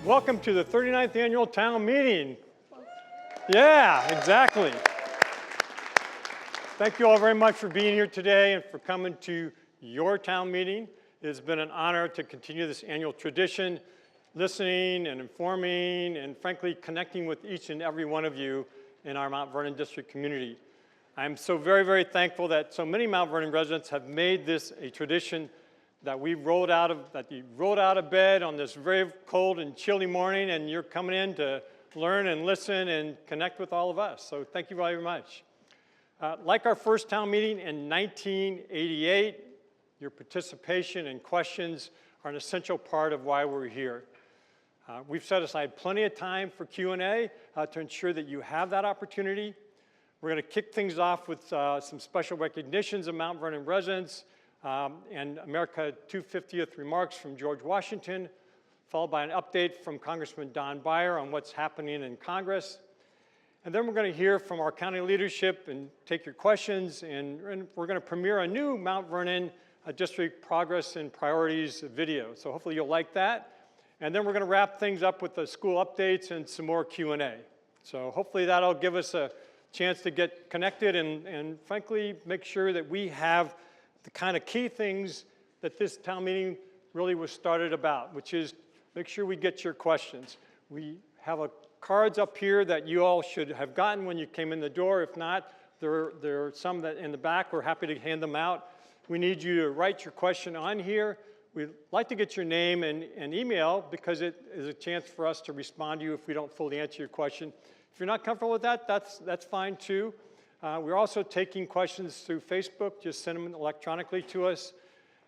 Welcome to the 39th Annual Town Meeting. Yeah, exactly. Thank you all very much for being here today and for coming to your town meeting. It has been an honor to continue this annual tradition, listening and informing and frankly connecting with each and every one of you in our Mount Vernon district community. I'm so very, very thankful that so many Mount Vernon residents have made this a tradition that you rolled out of bed on this very cold and chilly morning and you're coming in to learn and listen and connect with all of us. So thank you very much. Like our first town meeting in 1988, your participation and questions are an essential part of why we're here. We've set aside plenty of time for Q&A to ensure that you have that opportunity. We're going to kick things off with some special recognitions of Mount Vernon residents and America 250th remarks from George Washington, followed by an update from Congressman Don Beyer on what's happening in Congress. And then we're going to hear from our county leadership and take your questions, and we're going to premiere a new Mount Vernon District Progress and Priorities video. So hopefully you'll like that. And then we're going to wrap things up with the school updates and some more Q&A. So hopefully that'll give us a chance to get connected and frankly make sure that we have the kind of key things that this town meeting really was started about, which is make sure we get your questions. We have cards up here that you all should have gotten when you came in the door. If not, there are some that in the back. We're happy to hand them out. We need you to write your question on here. We'd like to get your name and email because it is a chance for us to respond to you if we don't fully answer your question. If you're not comfortable with that, that's fine too. We're also taking questions through Facebook. Just send them electronically to us.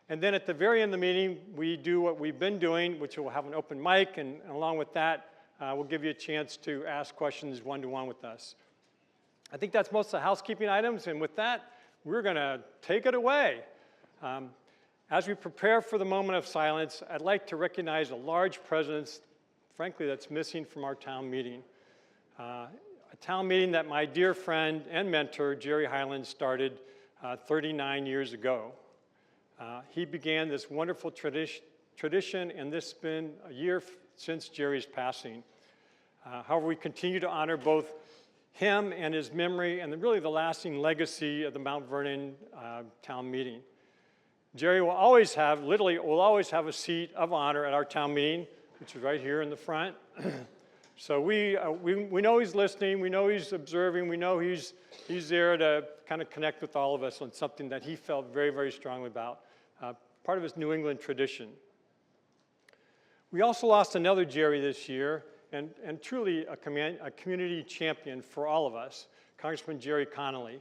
And then at the very end of the meeting, we do what we've been doing, which we'll have an open mic, and along with that, we'll give you a chance to ask questions one-to-one with us. I think that's most of the housekeeping items, and with that, we're going to take it away. As we prepare for the moment of silence, I'd like to recognize a large presence, frankly, that's missing from our town meeting. A town meeting that my dear friend and mentor, Jerry Highland, started 39 years ago. He began this wonderful tradition, and this has been a year since Jerry's passing. However, we continue to honor both him and his memory and really the lasting legacy of the Mount Vernon town meeting. Jerry will always have, literally will always have a seat of honor at our town meeting, which is right here in the front. So we know he's listening, we know he's observing, we know he's there to kind of connect with all of us on something that he felt very, very strongly about, part of his New England tradition. We also lost another Jerry this year, and truly a community champion for all of us, Congressman Jerry Connolly.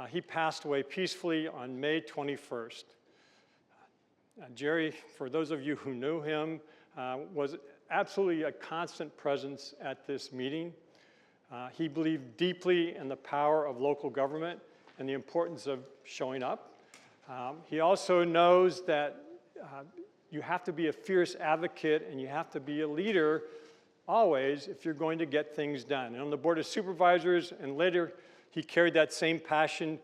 He passed away peacefully on May 21st. Jerry, for those of you who knew him, was absolutely a constant presence at this meeting. He believed deeply in the power of local government and the importance of showing up. He also knows that you have to be a fierce advocate and you have to be a leader always if you're going to get things done. And on the Board of Supervisors, and later he carried that same passion,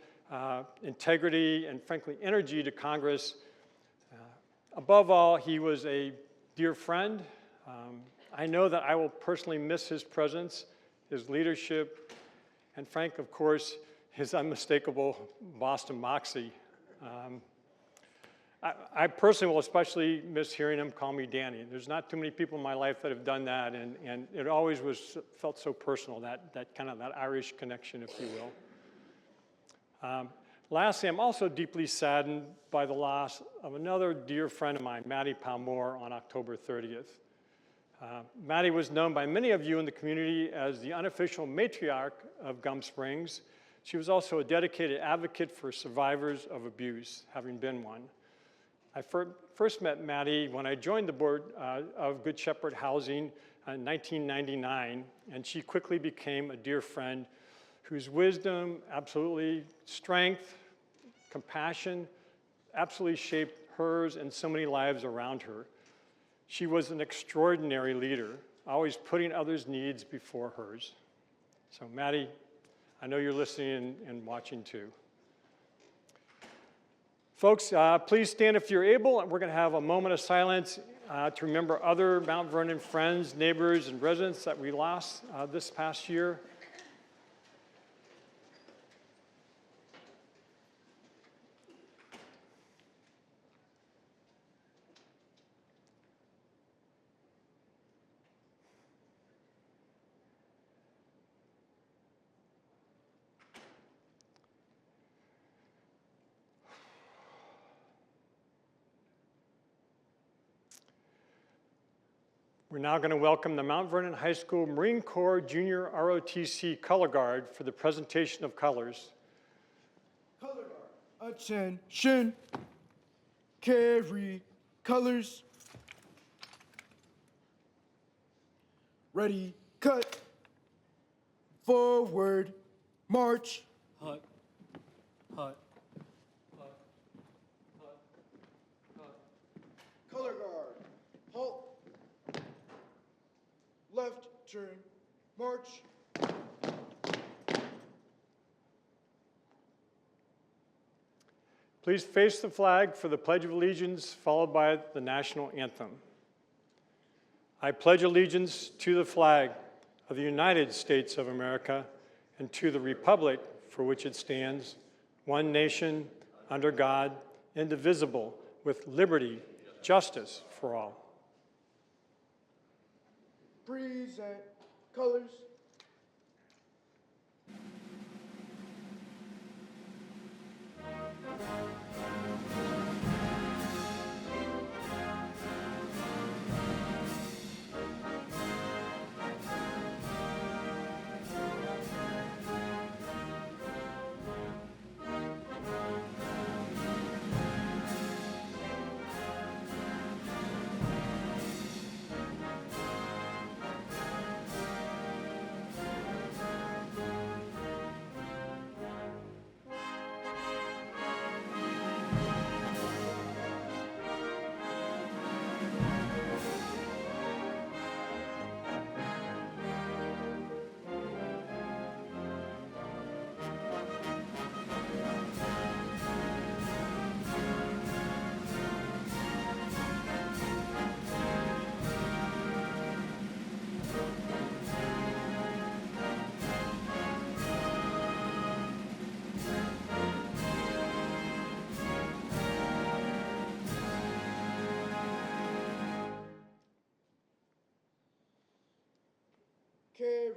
integrity, and frankly energy to Congress. Above all, he was a dear friend. I know that I will personally miss his presence, his leadership, and Frank, of course, his unmistakable Boston moxie. I personally will especially miss hearing him call me Danny. There's not too many people in my life that have done that, and it always felt so personal, that kind of that Irish connection, if you will. Lastly, I'm also deeply saddened by the loss of another dear friend of mine, Maddie Palmore, on October 30th. Maddie was known by many of you in the community as the unofficial matriarch of Gum Springs. She was also a dedicated advocate for survivors of abuse, having been one. I first met Maddie when I joined the board of Good Shepherd Housing in 1999, and she quickly became a dear friend whose wisdom, absolutely strength, compassion, absolutely shaped hers and so many lives around her. She was an extraordinary leader, always putting others' needs before hers. So Maddie, I know you're listening and watching too. Folks, please stand if you're able. We're going to have a moment of silence to remember other Mount Vernon friends, neighbors, and residents that we lost this past year. We're now going to welcome the Mount Vernon High School Marine Corps Junior ROTC Color Guard for the presentation of colors. Color guard, attention, carry colors. Ready, cut, forward, march. Hut, hut, Color guard, halt. Left turn, march. Please face the flag for the Pledge of Allegiance, followed by the national anthem. I pledge allegiance to the flag of the United States of America and to the republic for which it stands, one nation, under God, indivisible, with liberty, justice for all. Present colors. Carry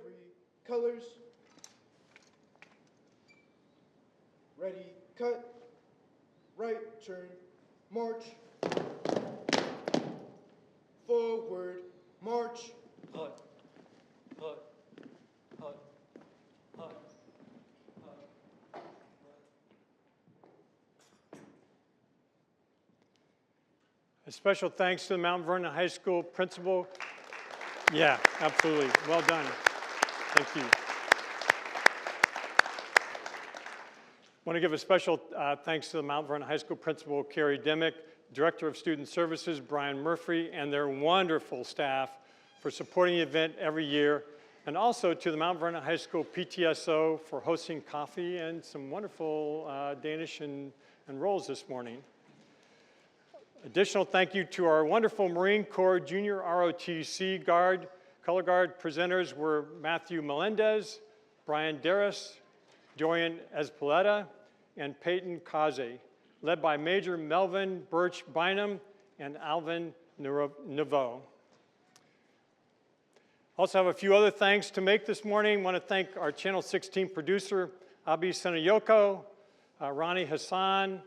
colors. Ready, cut. Right turn, march. Forward, march. hut, hut, hut, hut, hut. A special thanks to the Mount Vernon High School principal. Yeah, absolutely. Well done. Thank you. I want to give a special thanks to the Mount Vernon High School principal, Carrie Dimmick, Director of Student Services, Bryan Murphy, and their wonderful staff for supporting the event every year, and also to the Mount Vernon High School PTSO for hosting coffee and some wonderful Danish and rolls this morning. Additional thank you to our wonderful Marine Corps Junior ROTC Color Guard presenters were Matthew Melendez, Brian Darris, Dorian Espeleta, and Peyton Kaze, led by Major Melvin Birch Bynum and Alvin Naveau. Also have a few other thanks to make this morning. I want to thank our Channel 16 producer, Abi Senayoko, Ronnie Hassan,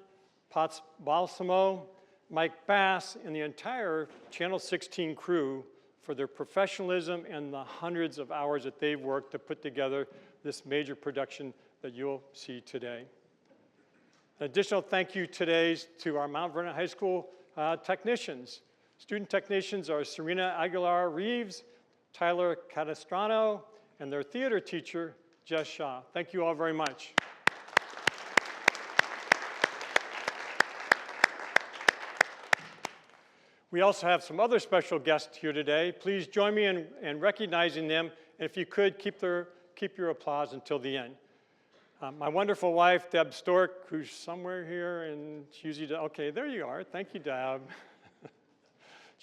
Potts Balsamo, Mike Bass, and the entire Channel 16 crew for their professionalism and the hundreds of hours that they've worked to put together this major production that you'll see today. An additional thank you today to our Mount Vernon High School technicians. Student technicians are Serena Aguilar-Reeves, Tyler Catastrano, and their theater teacher, Jess Shaw. Thank you all very much. We also have some other special guests here today. Please join me in recognizing them, and if you could, keep your applause until the end. My wonderful wife, Deb Stork, who's somewhere here, and she's usually, okay, there you are. Thank you, Deb.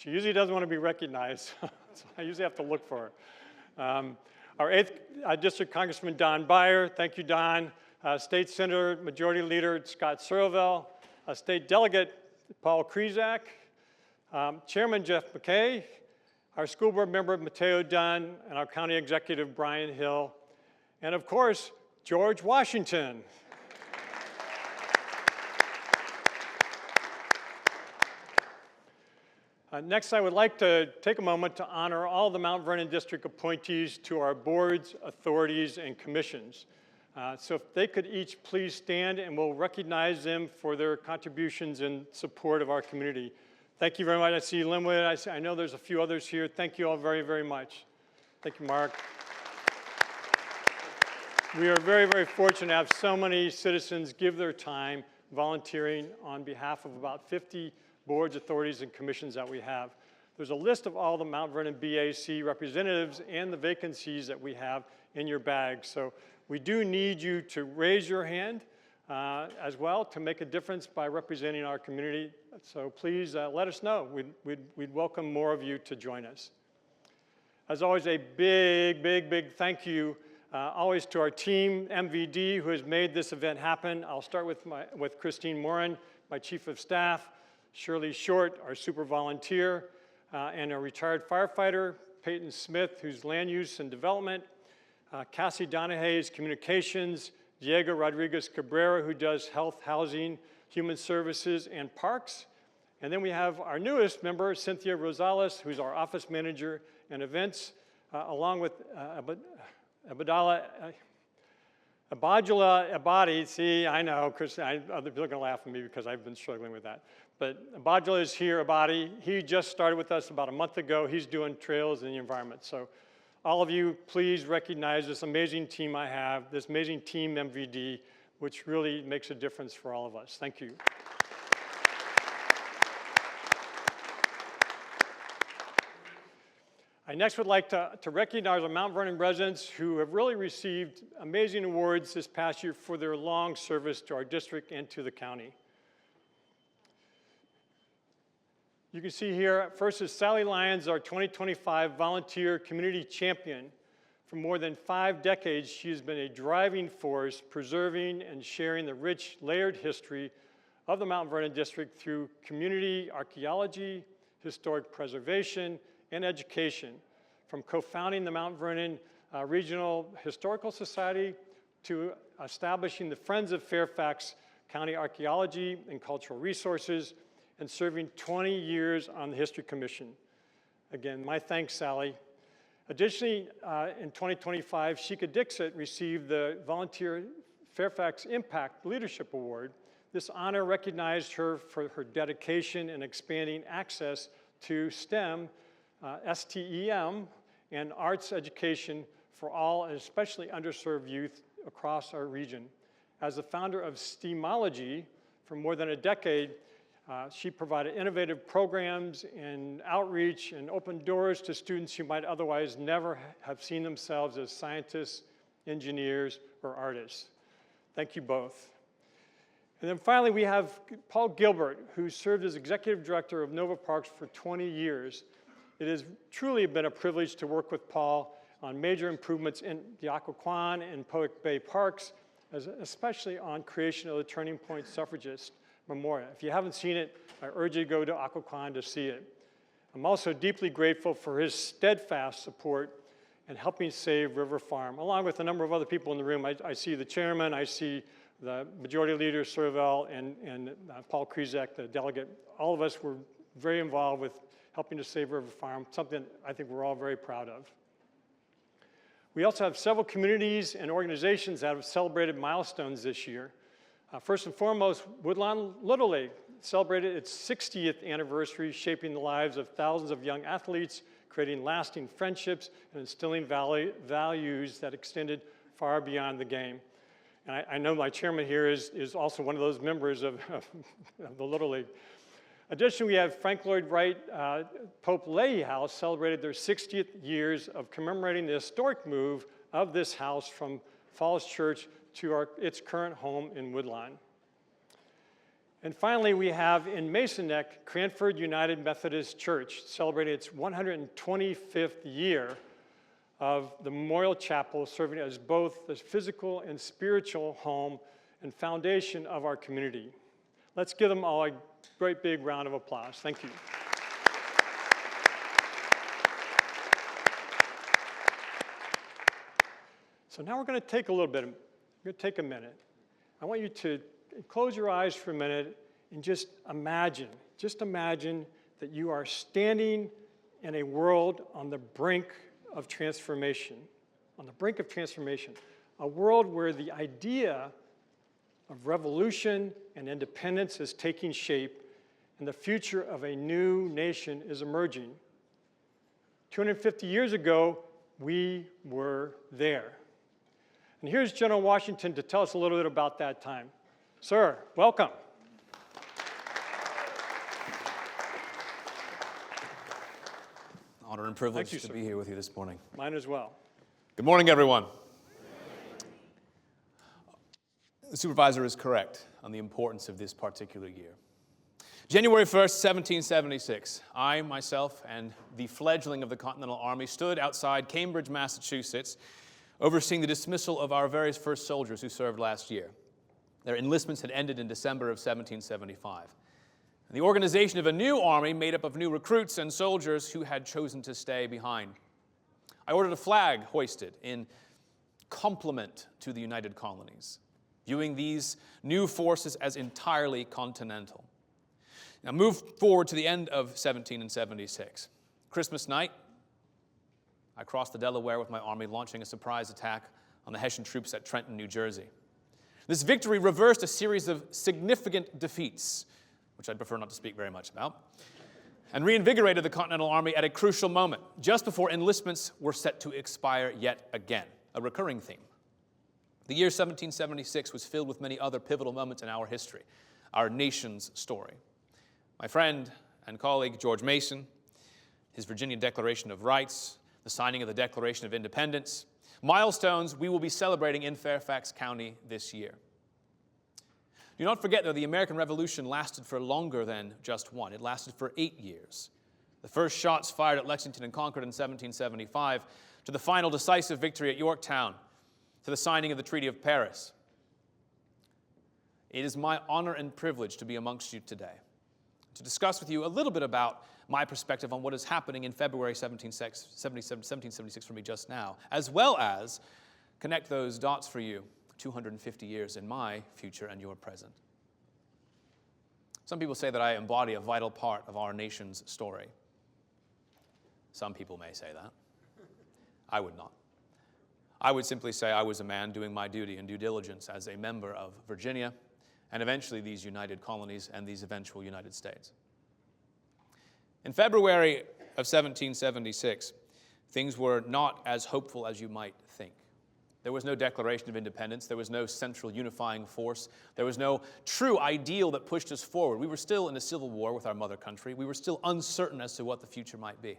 She usually doesn't want to be recognized, so I usually have to look for her. Our 8th District Congressman Don Beyer, thank you, Don. State Senator, Majority Leader Scott Searville, State Delegate Paul Krizak, Chairman Jeff McKay, our school board member Mateo Dunne, and our county executive Bryan Hill, and of course, George Washington. Next, I would like to take a moment to honor all the Mount Vernon District appointees to our boards, authorities, and commissions. So if they could each please stand, and we'll recognize them for their contributions in support of our community. Thank you very much. I see Linwood. I know there's a few others here. Thank you all very, very much. Thank you, Mark. We are very, very fortunate to have so many citizens give their time volunteering on behalf of about 50 boards, authorities, and commissions that we have. There's a list of all the Mount Vernon BAC representatives and the vacancies that we have in your bag. So we do need you to raise your hand as well to make a difference by representing our community. So please let us know. We'd welcome more of you to join us. As always, a big, big, big thank you always to our team, MVD, who has made this event happen. I'll start with Christine Morin, my Chief of Staff, Shirley Short, our super volunteer, and our retired firefighter, Peyton Smith, who's land use and development, Cassie Donahay's communications, Diego Rodriguez Cabrera, who does health, housing, human services, and parks. And then we have our newest member, Cynthia Rosales, who's our office manager and events, along with Abadala Abadi. See, I know, Chris, other people are gonna laugh at me because I've been struggling with that. But Abadala is here, Abadi. He just started with us about a month ago. He's doing trails in the environment. So all of you, please recognize this amazing team I have, this amazing team MVD, which really makes a difference for all of us. Thank you. I next would like to recognize our Mount Vernon residents who have really received amazing awards this past year for their long service to our district and to the county. You can see here, first is Sally Lyons, our 2025 Volunteer Community Champion. For more than 5 decades, she has been a driving force preserving and sharing the rich, layered history of the Mount Vernon District through community archaeology, historic preservation, and education, from co-founding the Mount Vernon Regional Historical Society to establishing the Friends of Fairfax County Archaeology and Cultural Resources, and serving 20 years on the History Commission. Again, my thanks, Sally. Additionally, in 2025, Sheikha Dixit received the Volunteer Fairfax Impact Leadership Award. This honor recognized her for her dedication in expanding access to STEM, STEM, and arts education for all, and especially underserved youth across our region. As the founder of STEMology for more than a decade, she provided innovative programs and outreach and opened doors to students who might otherwise never have seen themselves as scientists, engineers, or artists. Thank you both. And then finally, we have Paul Gilbert, who served as executive director of Nova Parks for 20 years. It has truly been a privilege to work with Paul on major improvements in the Occoquan and Poic Bay parks, especially on creation of the Turning Point Suffragist Memorial. If you haven't seen it, I urge you to go to Occoquan to see it. I'm also deeply grateful for his steadfast support in helping save River Farm, along with a number of other people in the room. I see the chairman, I see the majority leader, Searville, and Paul Krizak, the delegate. All of us were very involved with helping to save River Farm, something I think we're all very proud of. We also have several communities and organizations that have celebrated milestones this year. First and foremost, Woodlawn Little League celebrated its 60th anniversary, shaping the lives of thousands of young athletes, creating lasting friendships, and instilling values that extended far beyond the game. And I know my chairman here is also one of those members of the Little League. Additionally, we have Frank Lloyd Wright Pope Leahy House celebrated their 60th years of commemorating the historic move of this house from Falls Church to its current home in Woodlawn. And finally, we have in Mason Neck, Cranford United Methodist Church, celebrating its 125th year of the Memorial Chapel, serving as both the physical and spiritual home and foundation of our community. Let's give them all a great big round of applause. Thank you. So now we're going to take a little bit, we're going to take a minute. I want you to close your eyes for a minute and just imagine that you are standing in a world on the brink of transformation, a world where the idea of revolution and independence is taking shape and the future of a new nation is emerging. 250 years ago, we were there. And here's General Washington to tell us a little bit about that time. Sir, welcome. Honor and privilege Thank you, to sir. be here with you this morning. Mine as well. Good morning, everyone. The supervisor is correct on the importance of this particular year. January 1st, 1776, I, myself, and the fledgling of the Continental Army stood outside Cambridge, Massachusetts, overseeing the dismissal of our very first soldiers who served last year. Their enlistments had ended in December of 1775. And the organization of a new army made up of new recruits and soldiers who had chosen to stay behind. I ordered a flag hoisted in compliment to the United Colonies, viewing these new forces as entirely continental. Now move forward to the end of 1776. Christmas night, I crossed the Delaware with my army, launching a surprise attack on the Hessian troops at Trenton, New Jersey. This victory reversed a series of significant defeats, which I'd prefer not to speak very much about, and reinvigorated the Continental Army at a crucial moment, just before enlistments were set to expire yet again, a recurring theme. The year 1776 was filled with many other pivotal moments in our history, our nation's story. My friend and colleague George Mason, his Virginia Declaration of Rights, the signing of the Declaration of Independence, milestones we will be celebrating in Fairfax County this year. Do not forget, though, the American Revolution lasted for longer than just one. It lasted for 8 years. The first shots fired at Lexington and Concord in 1775, to the final decisive victory at Yorktown, to the signing of the Treaty of Paris. It is my honor and privilege to be amongst you today, to discuss with you a little bit about my perspective on what is happening in February 1776 for me just now, as well as connect those dots for you 250 years in my future and your present. Some people say that I embody a vital part of our nation's story. Some people may say that. I would not. I would simply say I was a man doing my duty and due diligence as a member of Virginia and eventually these United Colonies and these eventual United States. In February of 1776, things were not as hopeful as you might think. There was no Declaration of Independence. There was no central unifying force. There was no true ideal that pushed us forward. We were still in a civil war with our mother country. We were still uncertain as to what the future might be.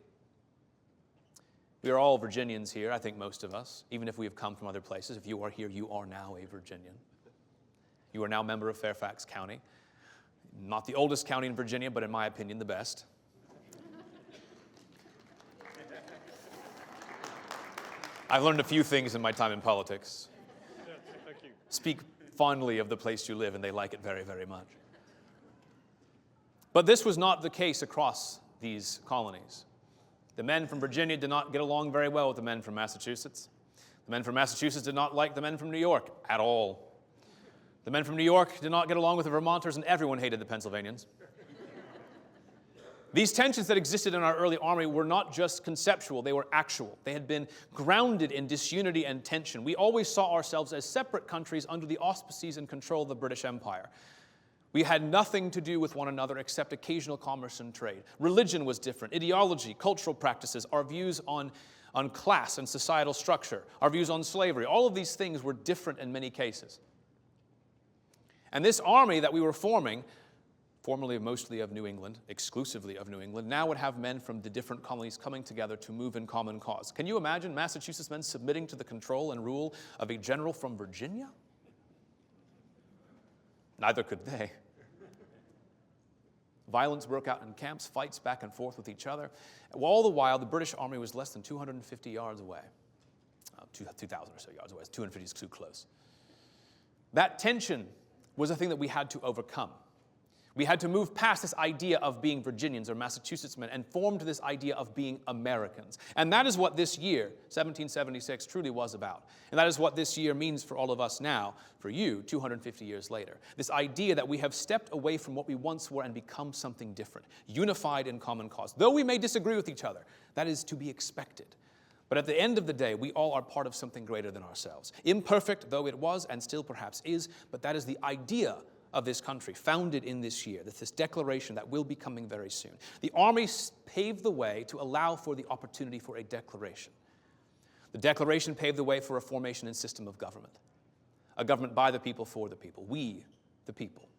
We are all Virginians here, I think most of us, even if we have come from other places. If you are here, you are now a Virginian. You are now a member of Fairfax County. Not the oldest county in Virginia, but in my opinion, the best. I've learned a few things in my time in politics. Yeah, thank you. Speak fondly of the place you live, and they like it very, very much. But this was not the case across these colonies. The men from Virginia did not get along very well with the men from Massachusetts. The men from Massachusetts did not like the men from New York at all. The men from New York did not get along with the Vermonters, and everyone hated the Pennsylvanians. These tensions that existed in our early army were not just conceptual, they were actual. They had been grounded in disunity and tension. We always saw ourselves as separate countries under the auspices and control of the British Empire. We had nothing to do with one another except occasional commerce and trade. Religion was different. Ideology, cultural practices, our views on class and societal structure, our views on slavery, all of these things were different in many cases. And this army that we were forming, formerly mostly of New England, exclusively of New England, now would have men from the different colonies coming together to move in common cause. Can you imagine Massachusetts men submitting to the control and rule of a general from Virginia? Neither could they. Violence broke out in camps, fights back and forth with each other. All the while, the British Army was less than 250 yards away. 2,000 or so yards away. 250 is too close. That tension was a thing that we had to overcome. We had to move past this idea of being Virginians or Massachusetts men and form to this idea of being Americans. And that is what this year, 1776, truly was about. And that is what this year means for all of us now, for you, 250 years later. This idea that we have stepped away from what we once were and become something different, unified in common cause. Though we may disagree with each other, that is to be expected. But at the end of the day, we all are part of something greater than ourselves. Imperfect though it was, and still perhaps is, but that is the idea of this country, founded in this year, this declaration that will be coming very soon. The Army paved the way to allow for the opportunity for a declaration. The Declaration paved the way for a formation and system of government. A government by the people, for the people. We, the people.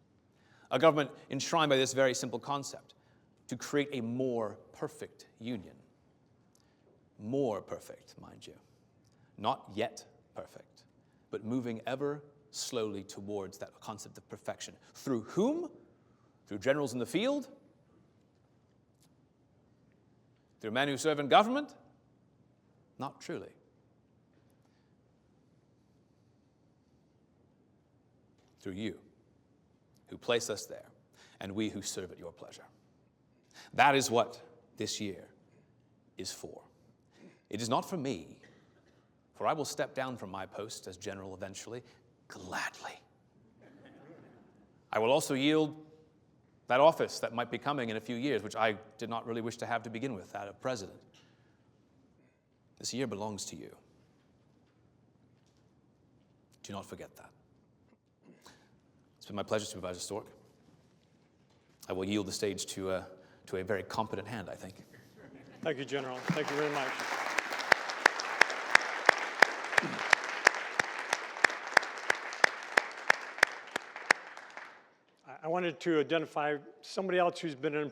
A government enshrined by this very simple concept, to create a more perfect union. More perfect, mind you. Not yet perfect, but moving ever slowly towards that concept of perfection. Through whom? Through generals in the field? Through men who serve in government? Not truly. Through you, who place us there, and we who serve at your pleasure. That is what this year is for. It is not for me, for I will step down from my post as general eventually, gladly. I will also yield that office that might be coming in a few years, which I did not really wish to have to begin with, that of president. This year belongs to you. Do not forget that. It's been my pleasure, Supervisor Stork. I will yield the stage to a very competent hand, I think. Thank you, General. Thank you very much. I wanted to identify somebody else who's been a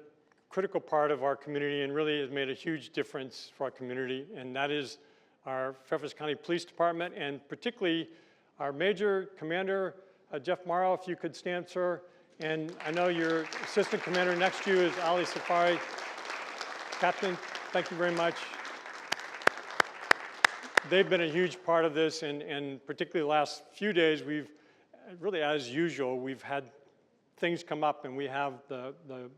critical part of our community and really has made a huge difference for our community, and that is our Fairfax County Police Department, and particularly our Major Commander, Jeff Morrow, if you could stand, sir. And I know your Assistant Commander next to you is Ali Safari. Captain, thank you very much. They've been a huge part of this, and particularly the last few days, we've really, as usual, we've had things come up, and we have the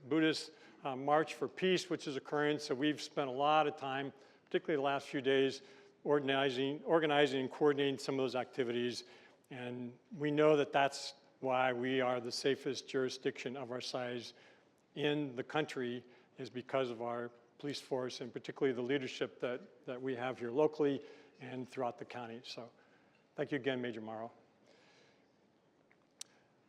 Buddhist March for Peace, which is occurring, so we've spent a lot of time, particularly the last few days, organizing and coordinating some of those activities, and we know that that's why we are the safest jurisdiction of our size in the country, is because of our police force, and particularly the leadership that we have here locally and throughout the county. So thank you again, Major Morrow.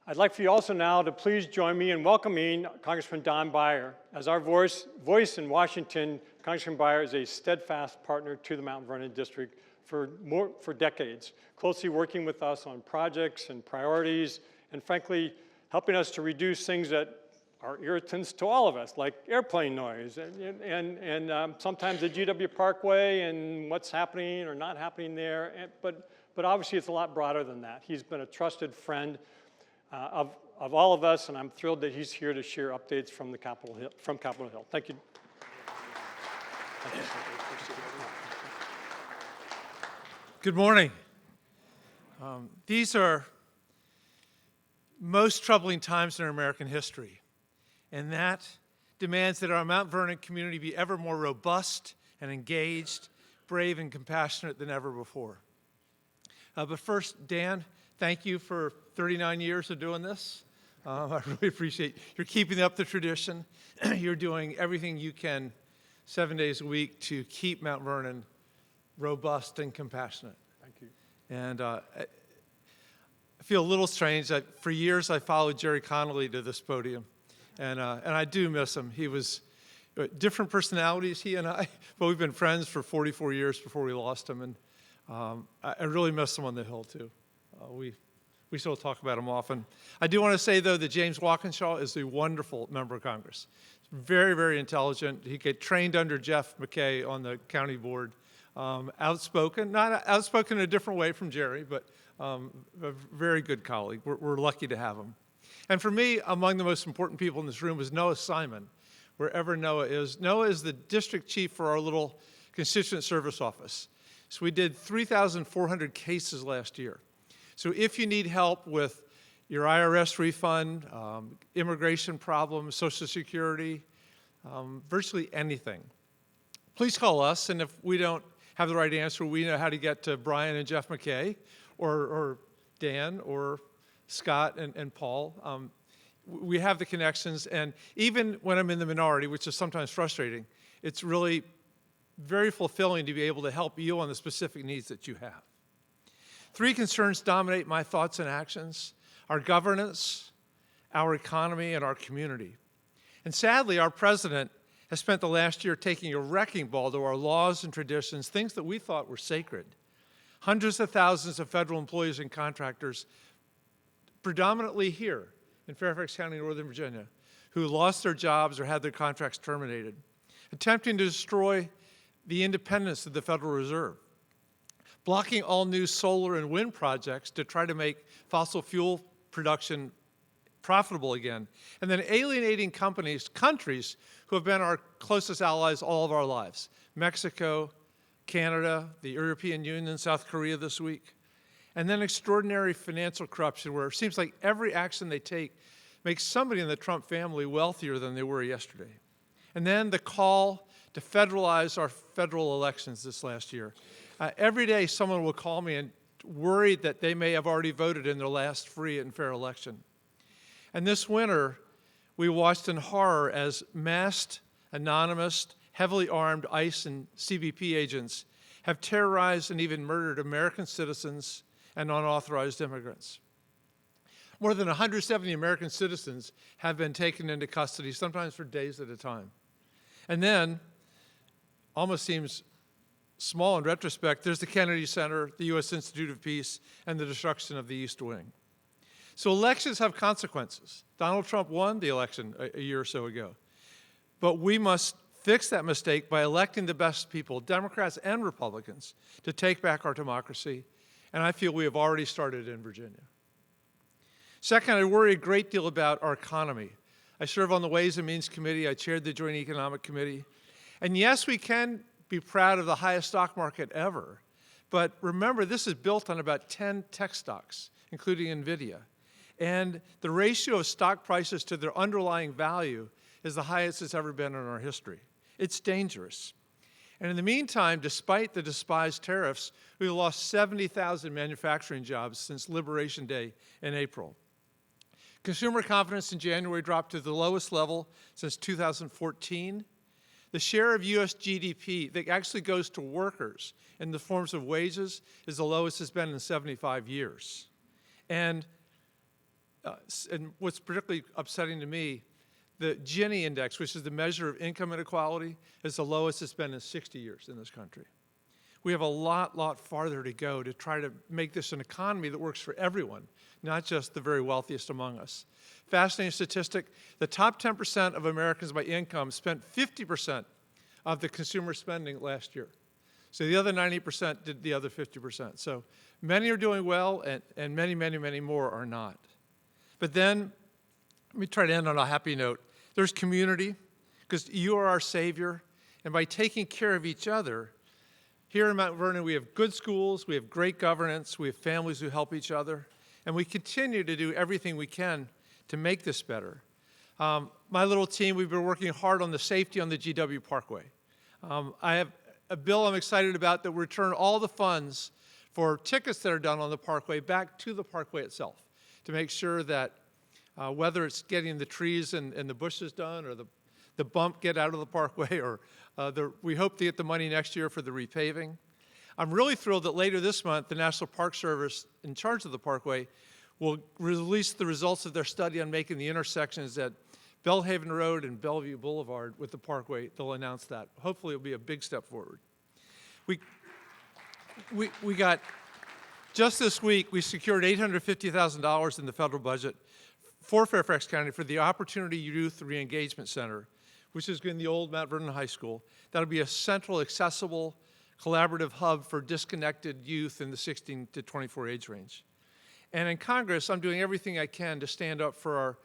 I'd like for you also now to please join me in welcoming Congressman Don Beyer. As our voice in Washington, Congressman Beyer is a steadfast partner to the Mount Vernon District for decades, closely working with us on projects and priorities, and frankly, helping us to reduce things that are irritants to all of us, like airplane noise, and sometimes the GW Parkway and what's happening or not happening there, but obviously it's a lot broader than that. He's been a trusted friend of all of us, and I'm thrilled that he's here to share updates from Capitol Hill. Thank you. Thank you. Good morning. These are most troubling times in our American history, and that demands that our Mount Vernon community be ever more robust and engaged, brave and compassionate than ever before. But first, Dan, thank you for 39 years of doing this. I really appreciate you're keeping up the tradition. You're doing everything you can 7 days a week to keep Mount Vernon robust and compassionate. Thank you. And I feel a little strange that for years I followed Jerry Connolly to this podium, and I do miss him. He was different personalities, he and I, but we've been friends for 44 years before we lost him, and I really miss him on the Hill too. We still talk about him often. I do want to say, though, that James Walkinshaw is a wonderful member of Congress. Very, very intelligent. He got trained under Jeff McKay on the county board. Outspoken, not outspoken in a different way from Jerry, but a very good colleague. We're lucky to have him. And for me, among the most important people in this room was Noah Simon, wherever Noah is. Noah is the district chief for our little constituent service office. So we did 3,400 cases last year. So if you need help with your IRS refund, immigration problems, Social Security, virtually anything, please call us. And if we don't have the right answer, we know how to get to Bryan and Jeff McKay, or Dan, or Scott and Paul. We have the connections, and even when I'm in the minority, which is sometimes frustrating, it's really very fulfilling to be able to help you on the specific needs that you have. Three concerns dominate my thoughts and actions: our governance, our economy, and our community. And sadly, our president has spent the last year taking a wrecking ball to our laws and traditions, things that we thought were sacred. Hundreds of thousands of federal employees and contractors, predominantly here in Fairfax County, Northern Virginia, who lost their jobs or had their contracts terminated, attempting to destroy the independence of the Federal Reserve, blocking all new solar and wind projects to try to make fossil fuel production profitable again, and then alienating countries who have been our closest allies all of our lives: Mexico, Canada, the European Union, South Korea this week. And then extraordinary financial corruption, where it seems like every action they take makes somebody in the Trump family wealthier than they were yesterday. And then the call to federalize our federal elections this last year. Every day someone will call me and worried that they may have already voted in their last free and fair election. And this winter, we watched in horror as masked, anonymous, heavily armed ICE and CBP agents have terrorized and even murdered American citizens and unauthorized immigrants. More than 170 American citizens have been taken into custody, sometimes for days at a time. And then, almost seems small in retrospect, there's the Kennedy Center, the U.S. Institute of Peace, and the destruction of the East Wing. So elections have consequences. Donald Trump won the election a year or so ago. But we must fix that mistake by electing the best people, Democrats and Republicans, to take back our democracy. And I feel we have already started in Virginia. Second, I worry a great deal about our economy. I serve on the Ways and Means Committee. I chaired the Joint Economic Committee. And yes, we can be proud of the highest stock market ever. But remember, this is built on about 10 tech stocks, including NVIDIA. And the ratio of stock prices to their underlying value is the highest it's ever been in our history. It's dangerous. And in the meantime, despite the despised tariffs, we've lost 70,000 manufacturing jobs since Liberation Day in April. Consumer confidence in January dropped to the lowest level since 2014. The share of U.S. GDP that actually goes to workers in the forms of wages is the lowest it's been in 75 years. And what's particularly upsetting to me, the Gini index, which is the measure of income inequality, is the lowest it's been in 60 years in this country. We have a lot farther to go to try to make this an economy that works for everyone, not just the very wealthiest among us. Fascinating statistic, the top 10% of Americans by income spent 50% of the consumer spending last year. So the other 90% did the other 50%. So many are doing well, and many more are not. But then, let me try to end on a happy note. There's community, because you are our Savior, and by taking care of each other, here in Mount Vernon, we have good schools, we have great governance, we have families who help each other, and we continue to do everything we can to make this better. My little team, we've been working hard on the safety on the GW Parkway. I have a bill I'm excited about that will return all the funds for tickets that are done on the Parkway back to the Parkway itself, to make sure that whether it's getting the trees and the bushes done, or the bump get out of the Parkway, or we hope to get the money next year for the repaving. I'm really thrilled that later this month, the National Park Service in charge of the Parkway will release the results of their study on making the intersections at Bellhaven Road and Bellevue Boulevard with the Parkway. They'll announce that. Hopefully it'll be a big step forward. We got, just this week, we secured $850,000 in the federal budget for Fairfax County for the Opportunity Youth Re-Engagement Center, which is in the old Mount Vernon High School. That'll be a central, accessible, collaborative hub for disconnected youth in the 16 to 24 age range. And in Congress, I'm doing everything I can to stand up for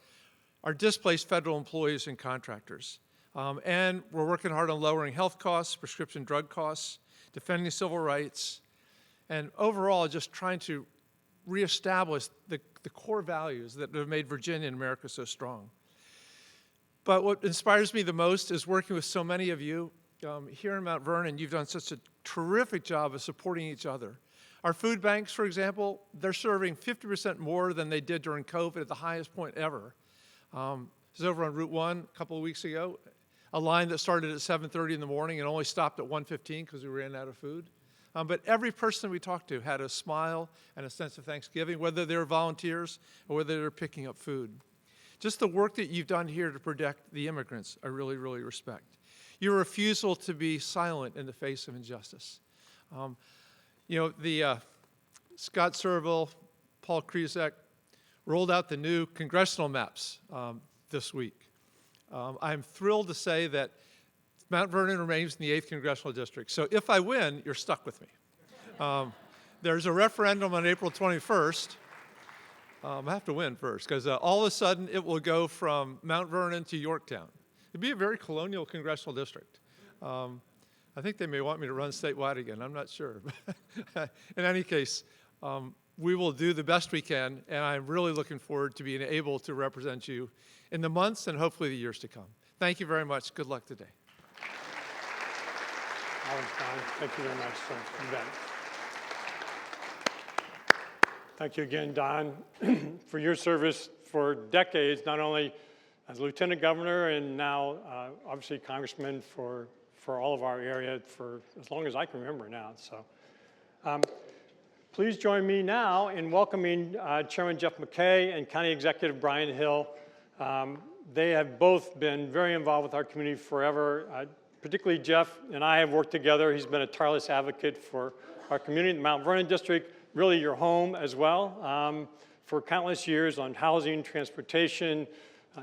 our displaced federal employees and contractors. And we're working hard on lowering health costs, prescription drug costs, defending civil rights, and overall just trying to reestablish the core values that have made Virginia and America so strong. But what inspires me the most is working with so many of you. Here in Mount Vernon, you've done such a terrific job of supporting each other. Our food banks, for example, they're serving 50% more than they did during COVID at the highest point ever. It was over on Route 1 a couple of weeks ago, a line that started at 7:30 in the morning and only stopped at 1:15 because we ran out of food. But every person we talked to had a smile and a sense of thanksgiving, whether they were volunteers or whether they were picking up food. Just the work that you've done here to protect the immigrants, I really, really respect. Your refusal to be silent in the face of injustice. Scott Serville, Paul Krizek rolled out the new congressional maps this week. I'm thrilled to say that Mount Vernon remains in the 8th Congressional District. So if I win, you're stuck with me. There's a referendum on April 21st. I have to win first, because all of a sudden it will go from Mount Vernon to Yorktown. It'd be a very colonial congressional district. I think they may want me to run statewide again. I'm not sure. In any case, we will do the best we can, and I'm really looking forward to being able to represent you in the months and hopefully the years to come. Thank you very much. Good luck today. Thank you very much, sir. You bet. Thank you again, Don, for your service for decades, not only as Lieutenant Governor and now obviously Congressman for all of our area for as long as I can remember now. So please join me now in welcoming Chairman Jeff McKay and County Executive Bryan Hill. They have both been very involved with our community forever. Particularly Jeff and I have worked together. He's been a tireless advocate for our community in the Mount Vernon District, really your home as well, for countless years on housing, transportation,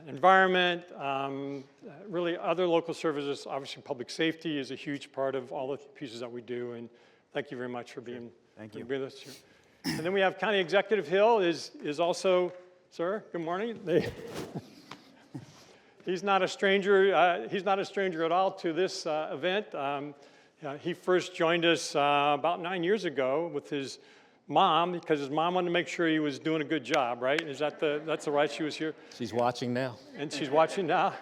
environment, really other local services. Obviously public safety is a huge part of all the pieces that we do, and thank you very much for being with us here. And then we have County Executive Hill is also, sir, good morning. He's not a stranger. He's not a stranger at all to this event. He first joined us about 9 years ago with his mom, because his mom wanted to make sure he was doing a good job, right? Is that that's the right? She was here. She's watching now. And she's watching now,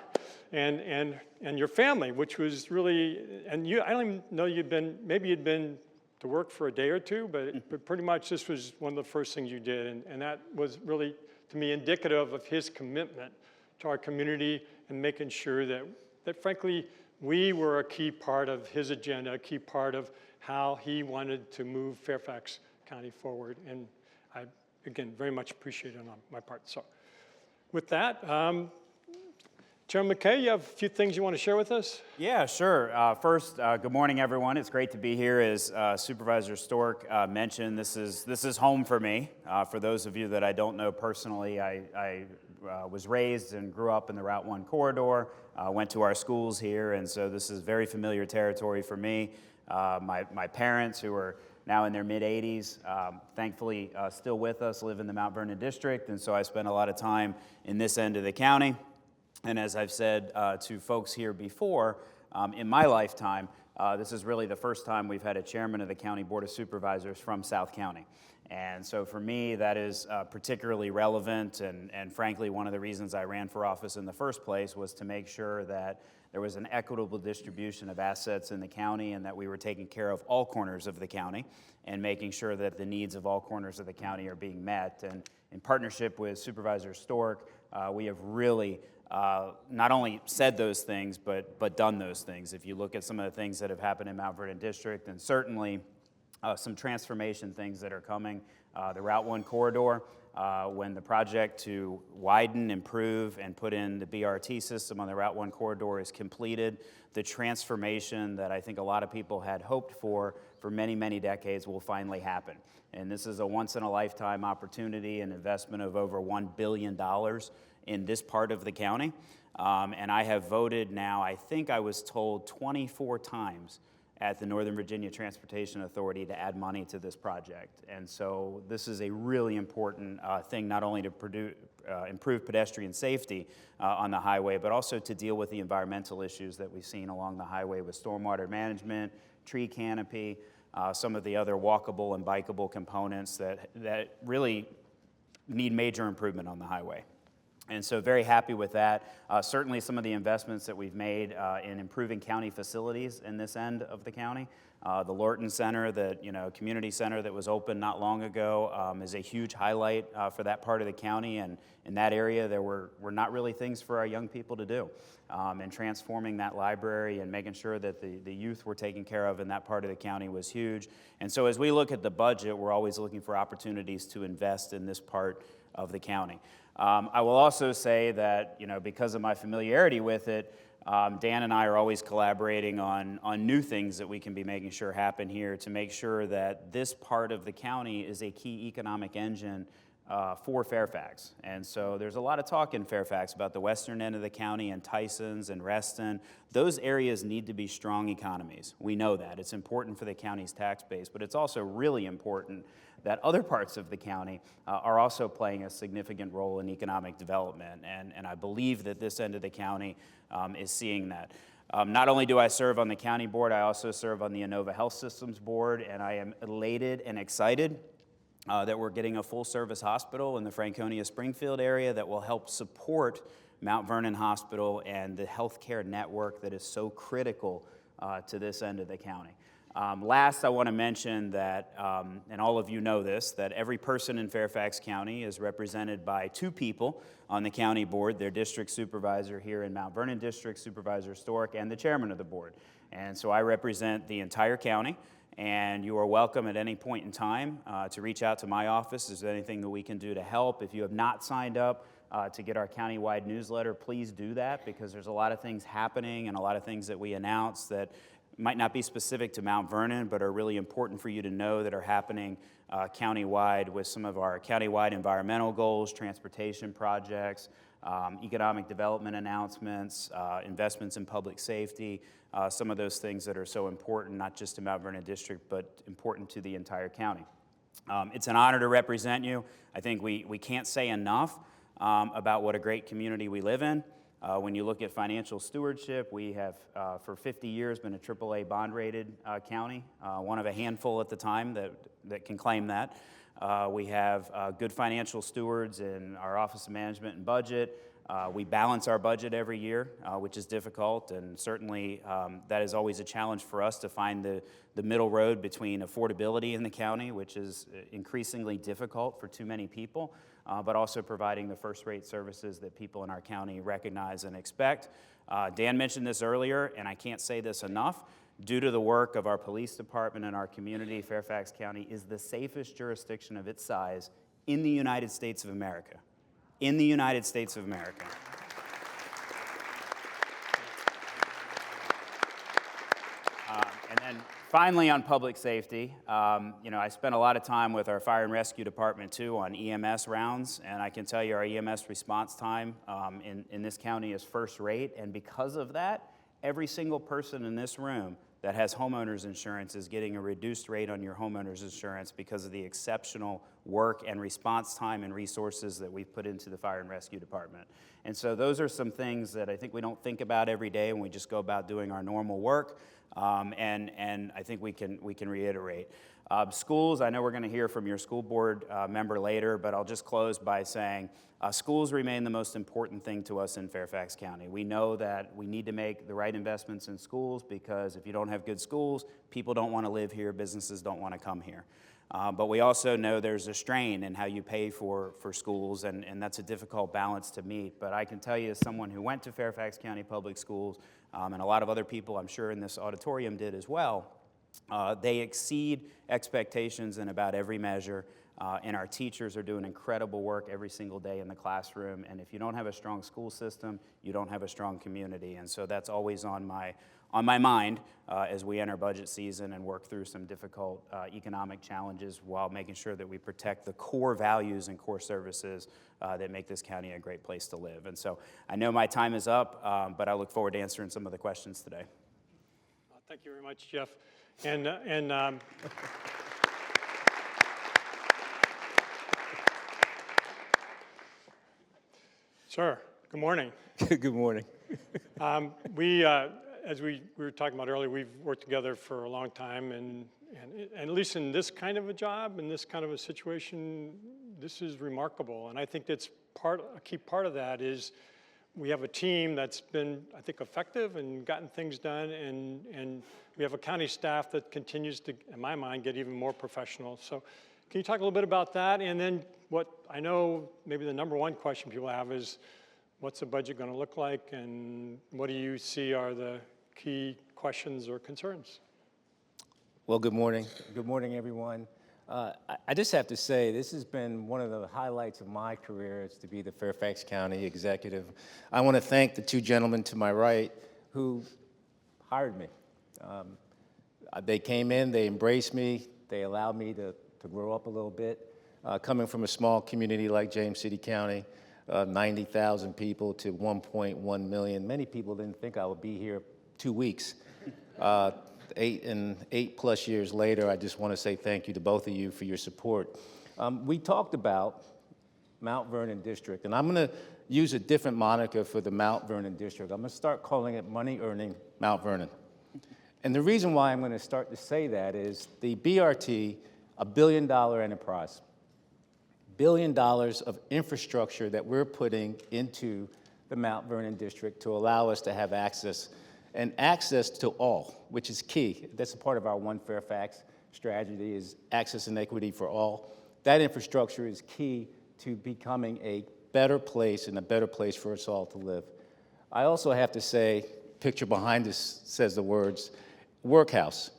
and your family, which was really, and you. I don't even know you'd been to work for a day or two, but pretty much this was one of the first things you did, and that was really, to me, indicative of his commitment to our community and making sure that frankly, we were a key part of his agenda, a key part of how he wanted to move Fairfax County forward. And I, again, very much appreciate it on my part. So with that, Chairman McKay, you have a few things you want to share with us? Yeah, sure. First, good morning, everyone. It's great to be here. As Supervisor Stork mentioned, this is home for me. For those of you that I don't know personally, I was raised and grew up in the Route 1 corridor, went to our schools here, and so this is very familiar territory for me. My parents, who are now in their mid-80s, thankfully still with us, live in the Mount Vernon district, and so I spent a lot of time in this end of the county. And as I've said to folks here before, in my lifetime, this is really the first time we've had a chairman of the County Board of Supervisors from South County. And so for me, that is particularly relevant, and frankly, one of the reasons I ran for office in the first place was to make sure that there was an equitable distribution of assets in the county and that we were taking care of all corners of the county and making sure that the needs of all corners of the county are being met. And in partnership with Supervisor Stork, we have really not only said those things, but done those things. If you look at some of the things that have happened in Mount Vernon District, and certainly some transformation things that are coming, the Route 1 corridor, when the project to widen, improve, and put in the BRT system on the Route 1 corridor is completed, the transformation that I think a lot of people had hoped for many, many decades will finally happen. And this is a once-in-a-lifetime opportunity, an investment of over $1 billion in this part of the county. And I have voted now, I think I was told 24 times at the Northern Virginia Transportation Authority to add money to this project. And so this is a really important thing, not only to improve pedestrian safety on the highway, but also to deal with the environmental issues that we've seen along the highway with stormwater management, tree canopy, some of the other walkable and bikeable components that really need major improvement on the highway. And so very happy with that. Certainly some of the investments that we've made in improving county facilities in this end of the county. The Lorton Center, community center that was opened not long ago is a huge highlight for that part of the county. And in that area, there were not really things for our young people to do. And transforming that library and making sure that the youth were taken care of in that part of the county was huge. And so as we look at the budget, we're always looking for opportunities to invest in this part of the county. I will also say that, because of my familiarity with it, Dan and I are always collaborating on new things that we can be making sure happen here to make sure that this part of the county is a key economic engine for Fairfax. And so there's a lot of talk in Fairfax about the western end of the county and Tysons and Reston. Those areas need to be strong economies. We know that. It's important for the county's tax base, but it's also really important that other parts of the county are also playing a significant role in economic development. And I believe that this end of the county is seeing that. Not only do I serve on the county board, I also serve on the Inova Health Systems board, and I am elated and excited that we're getting a full-service hospital in the Franconia-Springfield area that will help support Mount Vernon Hospital and the healthcare network that is so critical to this end of the county. Last, I want to mention that, and all of you know this, that every person in Fairfax County is represented by two people on the county board, their district supervisor here in Mount Vernon District, Supervisor Stork, and the chairman of the board. And so I represent the entire county, and you are welcome at any point in time to reach out to my office. Is there anything that we can do to help? If you have not signed up to get our countywide newsletter, please do that, because there's a lot of things happening and a lot of things that we announce that might not be specific to Mount Vernon, but are really important for you to know that are happening countywide with some of our countywide environmental goals, transportation projects, economic development announcements, investments in public safety, some of those things that are so important, not just to Mount Vernon District, but important to the entire county. It's an honor to represent you. I think we can't say enough about what a great community we live in. When you look at financial stewardship, we have for 50 years been a AAA bond-rated county, one of a handful at the time that can claim that. We have good financial stewards in our Office of Management and Budget. We balance our budget every year, which is difficult, and certainly that is always a challenge for us to find the middle road between affordability in the county, which is increasingly difficult for too many people, but also providing the first-rate services that people in our county recognize and expect. Dan mentioned this earlier, and I can't say this enough. Due to the work of our police department and our community, Fairfax County is the safest jurisdiction of its size in the United States of America. In the United States of America. And then finally on public safety, I spent a lot of time with our fire and rescue department too on EMS rounds, and I can tell you our EMS response time in this county is first rate, and because of that, every single person in this room that has homeowners insurance is getting a reduced rate on your homeowners insurance because of the exceptional work and response time and resources that we've put into the fire and rescue department. And so those are some things that I think we don't think about every day when we just go about doing our normal work, and I think we can reiterate. Schools, I know we're going to hear from your school board member later, but I'll just close by saying schools remain the most important thing to us in Fairfax County. We know that we need to make the right investments in schools because if you don't have good schools, people don't want to live here, businesses don't want to come here. But we also know there's a strain in how you pay for schools, and that's a difficult balance to meet. But I can tell you as someone who went to Fairfax County Public Schools, and a lot of other people I'm sure in this auditorium did as well, they exceed expectations in about every measure, and our teachers are doing incredible work every single day in the classroom. And if you don't have a strong school system, you don't have a strong community. And so that's always on my mind as we enter budget season and work through some difficult economic challenges while making sure that we protect the core values and core services that make this county a great place to live. And so I know my time is up, but I look forward to answering some of the questions today. Thank you very much, Jeff. And sir, good morning. Good morning. As we were talking about earlier, we've worked together for a long time, and at least in this kind of a job, in this kind of a situation, this is remarkable. And I think that's a key part of that is we have a team that's been, I think, effective and gotten things done, and we have a county staff that continues to, in my mind, get even more professional. So can you talk a little bit about that? And then what I know maybe the number one question people have is, what's the budget going to look like, and what do you see are the key questions or concerns? Well, good morning. Good morning, everyone. I just have to say, this has been one of the highlights of my career, is to be the Fairfax County executive. I want to thank the two gentlemen to my right who hired me. They came in, they embraced me, they allowed me to grow up a little bit. Coming from a small community like James City County, 90,000 people to 1.1 million. Many people didn't think I would be here 2 weeks. 8+ years later, I just want to say thank you to both of you for your support. We talked about Mount Vernon District, and I'm going to use a different moniker for the Mount Vernon District. I'm going to start calling it money-earning Mount Vernon. And the reason why I'm going to start to say that is the BRT, a $1 billion enterprise, $1 billion of infrastructure that we're putting into the Mount Vernon District to allow us to have access, and access to all, which is key. That's a part of our One Fairfax strategy, is access and equity for all. That infrastructure is key to becoming a better place and a better place for us all to live. I also have to say, picture behind us says the words, workhouse.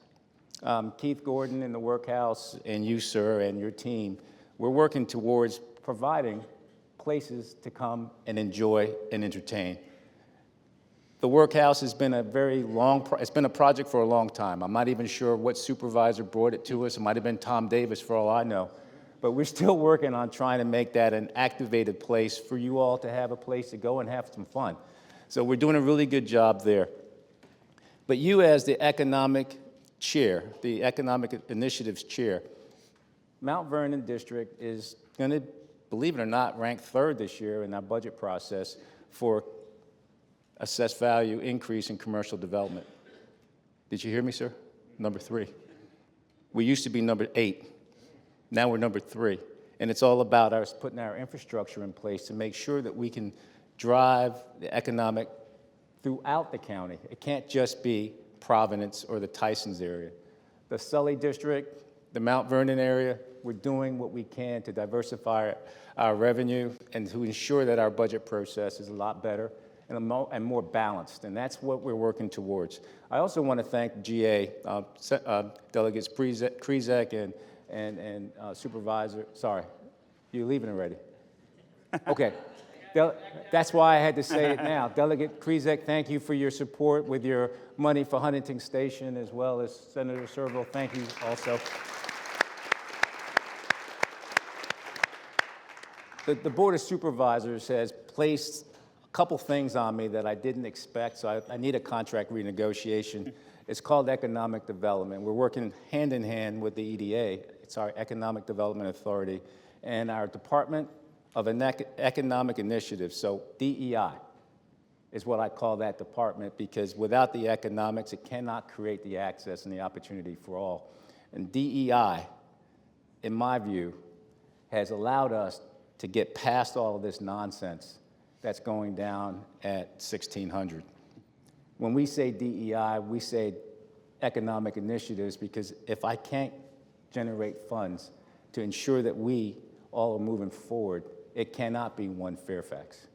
Keith Gordon in the workhouse, and you, sir, and your team, we're working towards providing places to come and enjoy and entertain. The workhouse has been it's been a project for a long time. I'm not even sure what supervisor brought it to us. It might have been Tom Davis for all I know. But we're still working on trying to make that an activated place for you all to have a place to go and have some fun. So we're doing a really good job there. But you, as the economic chair, the economic initiatives chair, Mount Vernon District is going to, believe it or not, rank 3rd this year in our budget process for assessed value increase in commercial development. Did you hear me, sir? Number 3. We used to be number 8. Now we're number 3. And it's all about us putting our infrastructure in place to make sure that we can drive the economic throughout the county. It can't just be Providence or the Tysons area. The Sully District, the Mount Vernon area, we're doing what we can to diversify our revenue and to ensure that our budget process is a lot better and more balanced, and that's what we're working towards. I also want to thank GA, Delegates Krizek and Supervisor, sorry, you're leaving already? Okay, that's why I had to say it now. Delegate Krizek, thank you for your support with your money for Huntington Station, as well as Senator Servo, thank you also. The Board of Supervisors has placed a couple things on me that I didn't expect, so I need a contract renegotiation. It's called economic development. We're working hand in hand with the EDA. It's our Economic Development Authority and our Department of Economic Initiatives, so DEI is what I call that department, because without the economics, it cannot create the access and the opportunity for all. And DEI, in my view, has allowed us to get past all of this nonsense that's going down at 1600. When we say DEI, we say economic initiatives, because if I can't generate funds to ensure that we all are moving forward, it cannot be One Fairfax.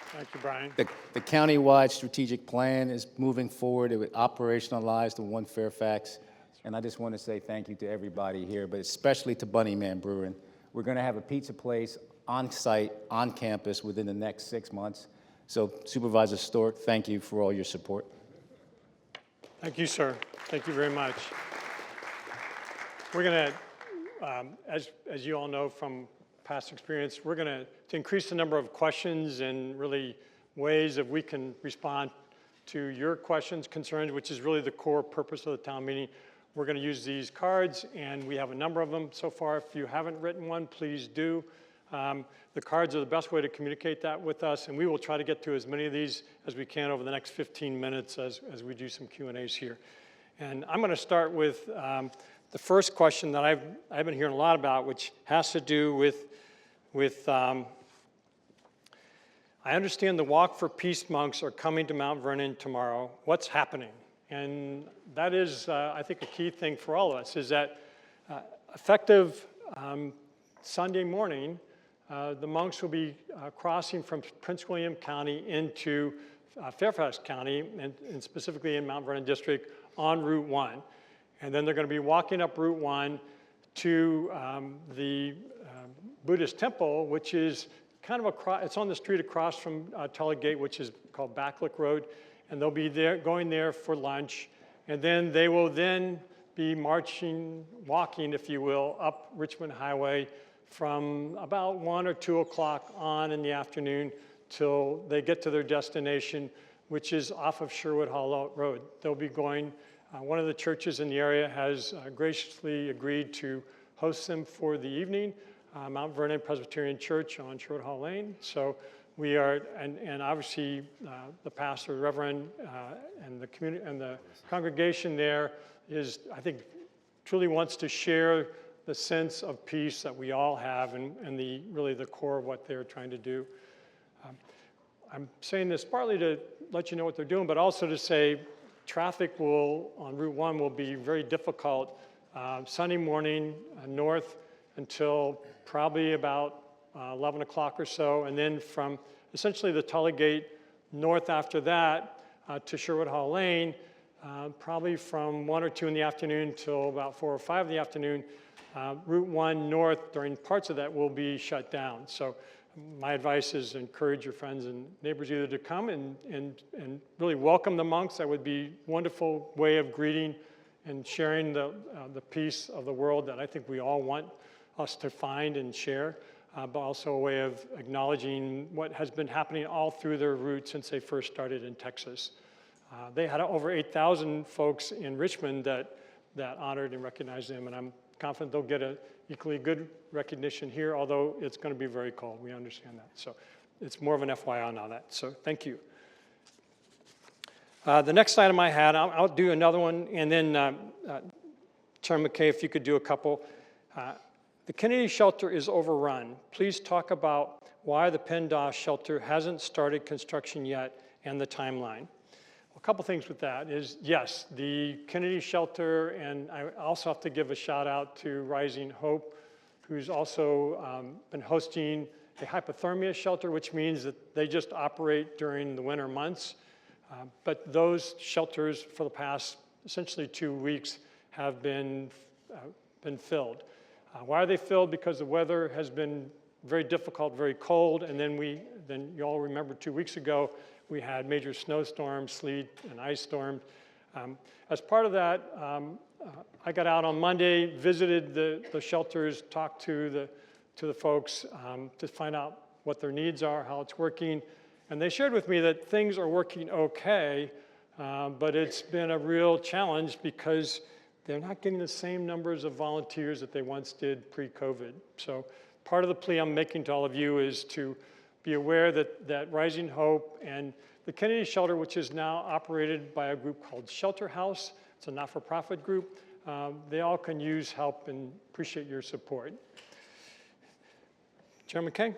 Thank you, Bryan. The county-wide strategic plan is moving forward. It would operationalize the One Fairfax. And I just want to say thank you to everybody here, but especially to Bunnyman Brewing. We're going to have a pizza place on site, on campus, within the next 6 months. So Supervisor Stork, thank you for all your support. Thank you, sir. Thank you very much. We're going to, as you all know from past experience, we're going to increase the number of questions and really ways that we can respond to your questions, concerns, which is really the core purpose of the town meeting. We're going to use these cards, and we have a number of them so far. If you haven't written one, please do. The cards are the best way to communicate that with us, and we will try to get to as many of these as we can over the next 15 minutes as we do some Q&As here. And I'm going to start with the first question that I've been hearing a lot about, which has to do with I understand the Walk for Peace monks are coming to Mount Vernon tomorrow. What's happening? And that is, I think, a key thing for all of us, is that effective Sunday morning, the monks will be crossing from Prince William County into Fairfax County, and specifically in Mount Vernon District, on Route 1. And then they're going to be walking up Route 1 to the Buddhist temple, which is kind of it's on the street across from Tully Gate, which is called Backlick Road. And they'll be going there for lunch. And then they will then be walking, if you will, up Richmond Highway from about 1 or 2 o'clock on in the afternoon till they get to their destination, which is off of Sherwood Hall Road. They'll be going, one of the churches in the area has graciously agreed to host them for the evening, Mount Vernon Presbyterian Church on Sherwood Hall Lane. So we are, and obviously the pastor, the Reverend, and the community and the congregation there is, I think, truly wants to share the sense of peace that we all have, and really the core of what they're trying to do. I'm saying this partly to let you know what they're doing, but also to say traffic on Route 1 will be very difficult Sunday morning north until probably about 11 o'clock or so, and then from essentially the Tully Gate north after that to Sherwood Hall Lane, probably from 1 or 2 in the afternoon till about 4 or 5 in the afternoon. Route 1 north during parts of that will be shut down. So my advice is encourage your friends and neighbors either to come and really welcome the monks. That would be a wonderful way of greeting and sharing the peace of the world that I think we all want us to find and share, but also a way of acknowledging what has been happening all through their route since they first started in Texas. They had over 8,000 folks in Richmond that honored and recognized them, and I'm confident they'll get an equally good recognition here, although it's going to be very cold. We understand that. So it's more of an FYI on that. So thank you. The next item I had, I'll do another one, and then Chairman McKay, if you could do a couple. The Kennedy shelter is overrun. Please talk about why the PennDOS shelter hasn't started construction yet and the timeline. A couple things with that is, yes, the Kennedy shelter, and I also have to give a shout out to Rising Hope, who's also been hosting a hypothermia shelter, which means that they just operate during the winter months. But those shelters for the past essentially 2 weeks have been filled. Why are they filled? Because the weather has been very difficult, very cold, and then you all remember 2 weeks ago, we had major snowstorms, sleet, and ice storms. As part of that, I got out on Monday, visited the shelters, talked to the folks to find out what their needs are, how it's working, and they shared with me that things are working okay, but it's been a real challenge because they're not getting the same numbers of volunteers that they once did pre-COVID. So part of the plea I'm making to all of you is to be aware that Rising Hope and the Kennedy Shelter, which is now operated by a group called Shelter House, it's a not-for-profit group, they all can use help and appreciate your support. Chairman McKay?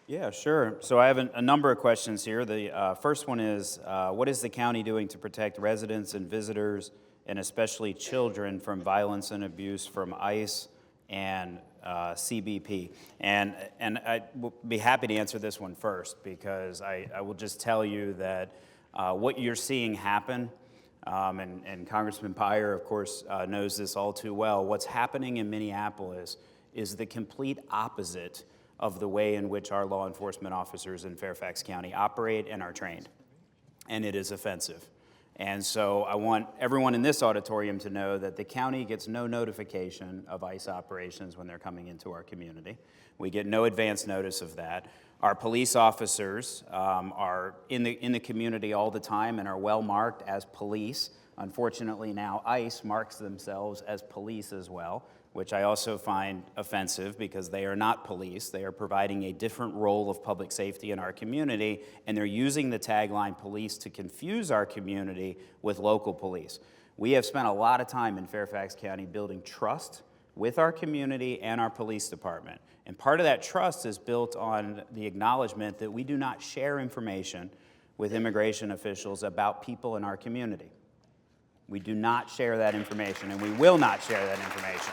Yeah, sure. So I have a number of questions here. The first one is, what is the county doing to protect residents and visitors, and especially children, from violence and abuse from ICE and CBP? And I will be happy to answer this one first, because I will just tell you that what you're seeing happen, and Congressman Beyer, of course, knows this all too well, what's happening in Minneapolis is the complete opposite of the way in which our law enforcement officers in Fairfax County operate and are trained. And it is offensive. And so I want everyone in this auditorium to know that the county gets no notification of ICE operations when they're coming into our community. We get no advance notice of that. Our police officers are in the community all the time and are well marked as police. Unfortunately, now ICE marks themselves as police as well, which I also find offensive because they are not police. They are providing a different role of public safety in our community, and they're using the tagline police to confuse our community with local police. We have spent a lot of time in Fairfax County building trust with our community and our police department. And part of that trust is built on the acknowledgement that we do not share information with immigration officials about people in our community. We do not share that information, and we will not share that information.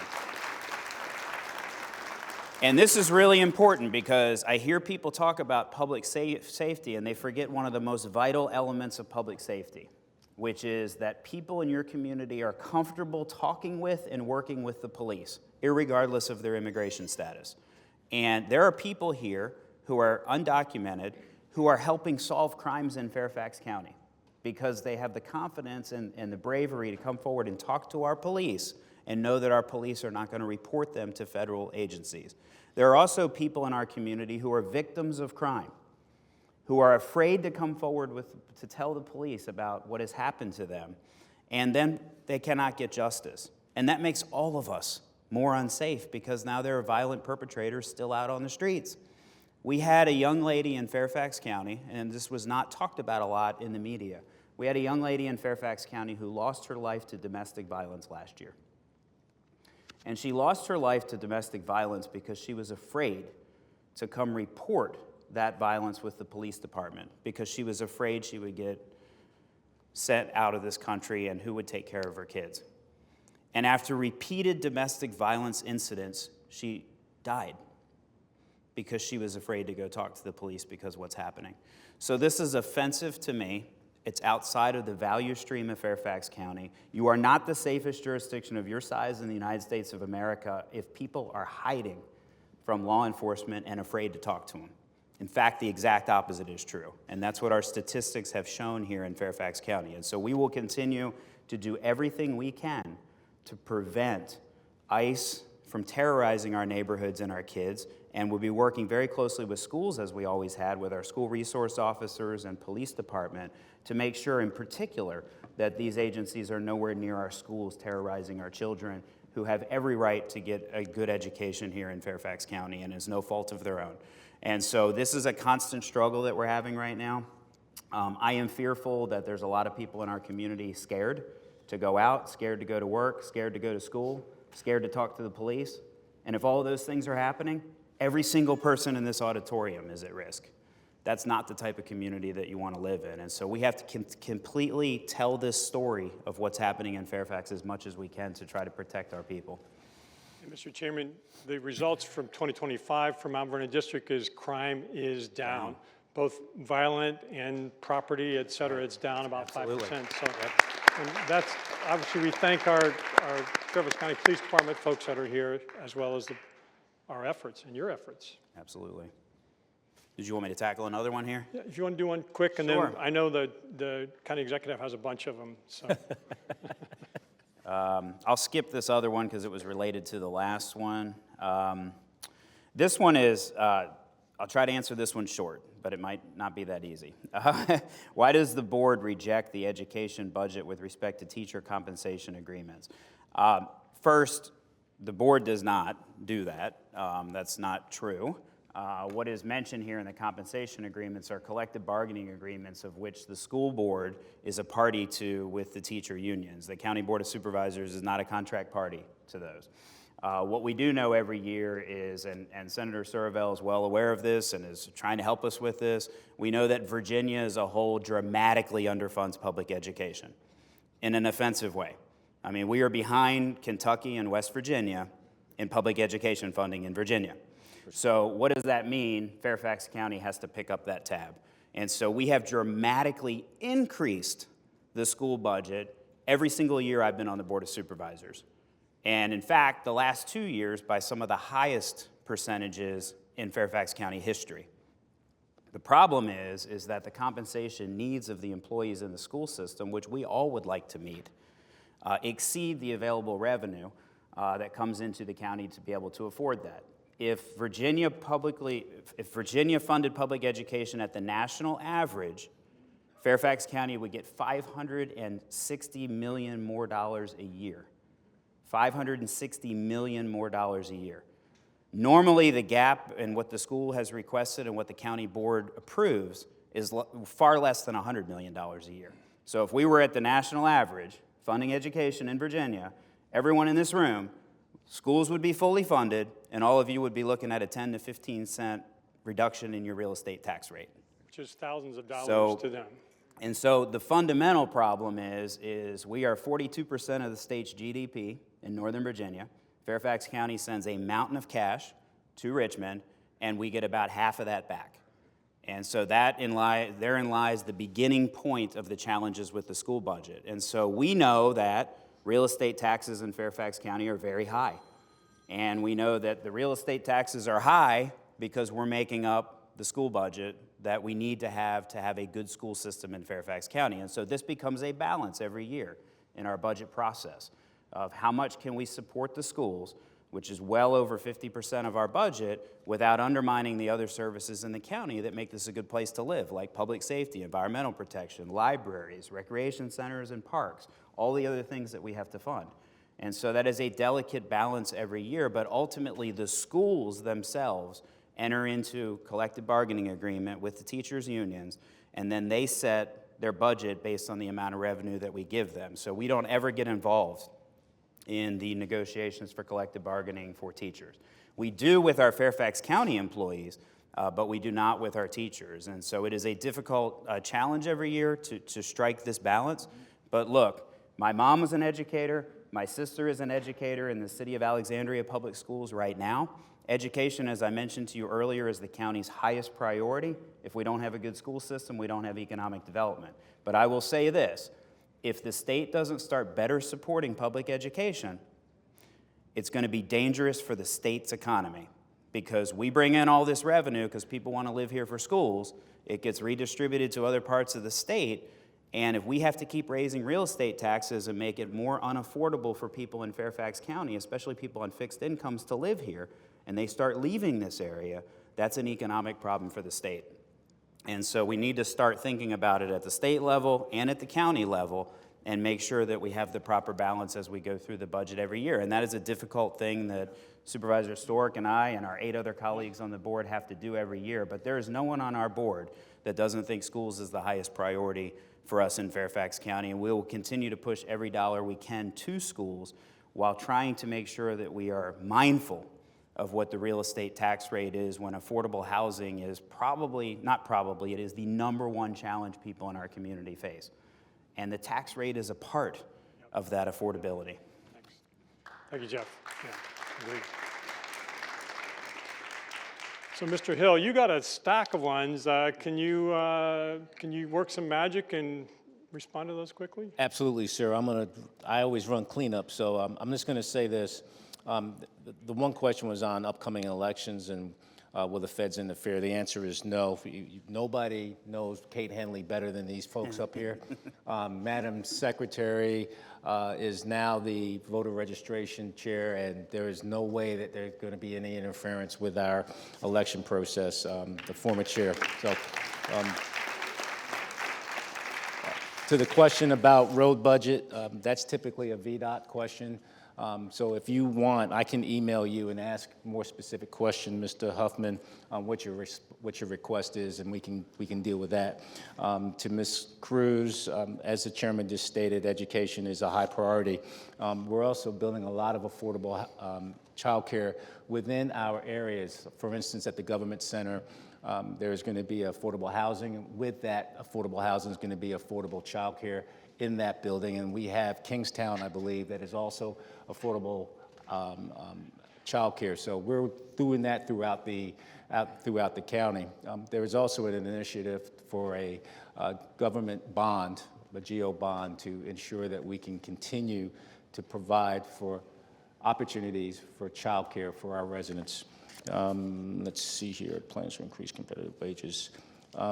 And this is really important because I hear people talk about public safety, and they forget one of the most vital elements of public safety, which is that people in your community are comfortable talking with and working with the police, irregardless of their immigration status. And there are people here who are undocumented who are helping solve crimes in Fairfax County because they have the confidence and the bravery to come forward and talk to our police and know that our police are not going to report them to federal agencies. There are also people in our community who are victims of crime, who are afraid to come forward to tell the police about what has happened to them, and then they cannot get justice. And that makes all of us more unsafe because now there are violent perpetrators still out on the streets. We had a young lady in Fairfax County, and this was not talked about a lot in the media. We had a young lady in Fairfax County who lost her life to domestic violence last year. And she lost her life to domestic violence because she was afraid to come report that violence with the police department because she was afraid she would get sent out of this country and who would take care of her kids. And after repeated domestic violence incidents, she died because she was afraid to go talk to the police because of what's happening. So this is offensive to me. It's outside of the value stream of Fairfax County. You are not the safest jurisdiction of your size in the United States of America if people are hiding from law enforcement and afraid to talk to them. In fact, the exact opposite is true, and that's what our statistics have shown here in Fairfax County. And so we will continue to do everything we can to prevent ICE from terrorizing our neighborhoods and our kids, and we'll be working very closely with schools, as we always had, with our school resource officers and police department to make sure in particular that these agencies are nowhere near our schools terrorizing our children who have every right to get a good education here in Fairfax County and is no fault of their own. And so this is a constant struggle that we're having right now. I am fearful that there's a lot of people in our community scared to go out, scared to go to work, scared to go to school, scared to talk to the police. And if all of those things are happening, every single person in this auditorium is at risk. That's not the type of community that you want to live in. And so we have to completely tell this story of what's happening in Fairfax as much as we can to try to protect our people. And Mr. Chairman, the results from 2025 from Mount Vernon District is crime is down. Both violent and property, et cetera, it's down about 5%. So and that's, obviously, we thank our Fairfax County Police Department folks that are here, as well as our efforts and your efforts. Absolutely. Did you want me to tackle another one here? Yeah, if you want to do one quick, and Sure. then I know the county executive has a bunch of them. So I'll skip this other one because it was related to the last one. This one is, I'll try to answer this one short, but it might not be that easy. Why does the board reject the education budget with respect to teacher compensation agreements? First, the board does not do that. That's not true. What is mentioned here in the compensation agreements are collective bargaining agreements of which the school board is a party to with the teacher unions. The County Board of Supervisors is not a contract party to those. What we do know every year is, and Senator Survell is well aware of this and is trying to help us with this, we know that Virginia as a whole dramatically underfunds public education in an offensive way. I mean, we are behind Kentucky and West Virginia in public education funding in Virginia. So what does that mean? Fairfax County has to pick up that tab. And so we have dramatically increased the school budget every single year I've been on the Board of Supervisors. And in fact, the last 2 years by some of the highest percentages in Fairfax County history. The problem is that the compensation needs of the employees in the school system, which we all would like to meet, exceed the available revenue that comes into the county to be able to afford that. If Virginia funded public education at the national average, Fairfax County would get $560 million more dollars a year. $560 million more dollars a year. Normally, the gap in what the school has requested and what the county board approves is far less than $100 million a year. So if we were at the national average, funding education in Virginia, everyone in this room, schools would be fully funded, and all of you would be looking at a 10 to 15 cent reduction in your real estate tax rate. Which is thousands of dollars to them. And so the fundamental problem is we are 42% of the state's GDP in Northern Virginia. Fairfax County sends a mountain of cash to Richmond, and we get about half of that back. And so therein lies the beginning point of the challenges with the school budget. And so we know that real estate taxes in Fairfax County are very high. And we know that the real estate taxes are high because we're making up the school budget that we need to have a good school system in Fairfax County. And so this becomes a balance every year in our budget process of how much can we support the schools, which is well over 50% of our budget, without undermining the other services in the county that make this a good place to live, like public safety, environmental protection, libraries, recreation centers, and parks, all the other things that we have to fund. And so that is a delicate balance every year, but ultimately the schools themselves enter into collective bargaining agreement with the teachers' unions, and then they set their budget based on the amount of revenue that we give them. So we don't ever get involved in the negotiations for collective bargaining for teachers. We do with our Fairfax County employees, but we do not with our teachers. And so it is a difficult challenge every year to strike this balance. But look, my mom is an educator. My sister is an educator in the city of Alexandria Public Schools right now. Education, as I mentioned to you earlier, is the county's highest priority. If we don't have a good school system, we don't have economic development. But I will say this, if the state doesn't start better supporting public education, it's going to be dangerous for the state's economy, because we bring in all this revenue because people want to live here for schools. It gets redistributed to other parts of the state, and if we have to keep raising real estate taxes and make it more unaffordable for people in Fairfax County, especially people on fixed incomes, to live here, and they start leaving this area, that's an economic problem for the state. And so we need to start thinking about it at the state level and at the county level and make sure that we have the proper balance as we go through the budget every year. And that is a difficult thing that Supervisor Stork and I and our 8 other colleagues on the board have to do every year. But there is no one on our board that doesn't think schools is the highest priority for us in Fairfax County. And we will continue to push every dollar we can to schools while trying to make sure that we are mindful of what the real estate tax rate is when affordable housing is it is the #1 challenge people in our community face. And the tax rate is a part of that affordability. Thanks. Thank you, Jeff. Yeah, agreed. So, Mr. Hill, you got a stack of ones. Can you work some magic and respond to those quickly? Absolutely, sir. I always run cleanup, so I'm just going to say this. The one question was on upcoming elections and will the feds interfere? The answer is no. Nobody knows Kate Henley better than these folks up here. Madam Secretary is now the voter registration chair, and there is no way that there's going to be any interference with our election process, the former chair. So, to the question about road budget, that's typically a VDOT question. So if you want, I can email you and ask more specific question, Mr. Huffman, on what your request is, and we can deal with that. To Ms. Cruz, as the chairman just stated, education is a high priority. We're also building a lot of affordable childcare within our areas. For instance, at the government center, there's going to be affordable housing. With that affordable housing is going to be affordable childcare in that building, and we have Kingstown, I believe, that is also affordable childcare. So we're doing that throughout the county. There is also an initiative for a government bond, a GO bond, to ensure that we can continue to provide for opportunities for childcare for our residents. Let's see here, plans to increase competitive wages.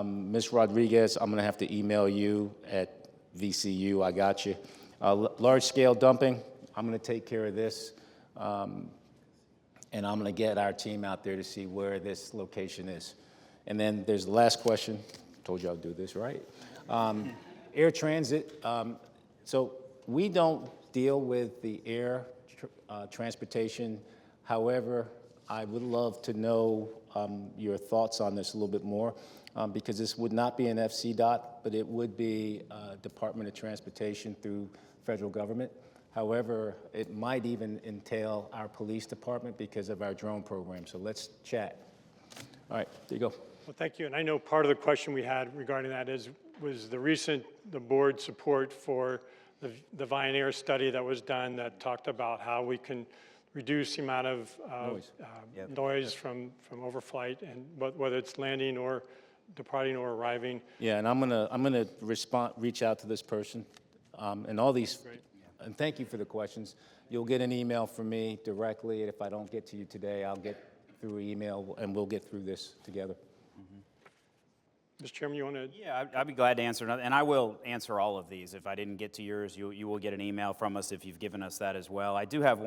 Ms. Rodriguez, I'm going to have to email you at VCU. I got you. Large-scale dumping, I'm going to take care of this. And I'm going to get our team out there to see where this location is. And then there's the last question. Told you I'd do this, right? Air transit. So we don't deal with the air transportation. However, I would love to know your thoughts on this a little bit more, because this would not be an FCDOT, but it would be Department of Transportation through federal government. However, it might even entail our police department because of our drone program. So let's chat. All right, there you go. Well, thank you. And I know part of the question we had regarding that was the board support for the Veoneer study that was done that talked about how we can reduce the amount of noise from overflight, and whether it's landing or departing or arriving. Yeah, and I'm gonna reach out to this person, and all these. Great. And thank you for the questions. You'll get an email from me directly. If I don't get to you today, I'll get through email, and we'll get through this together. Mr. Chairman, you want to? Yeah, I'd be glad to answer, and I will answer all of these. If I didn't get to yours, you will get an email from us if you've given us that as well. I do have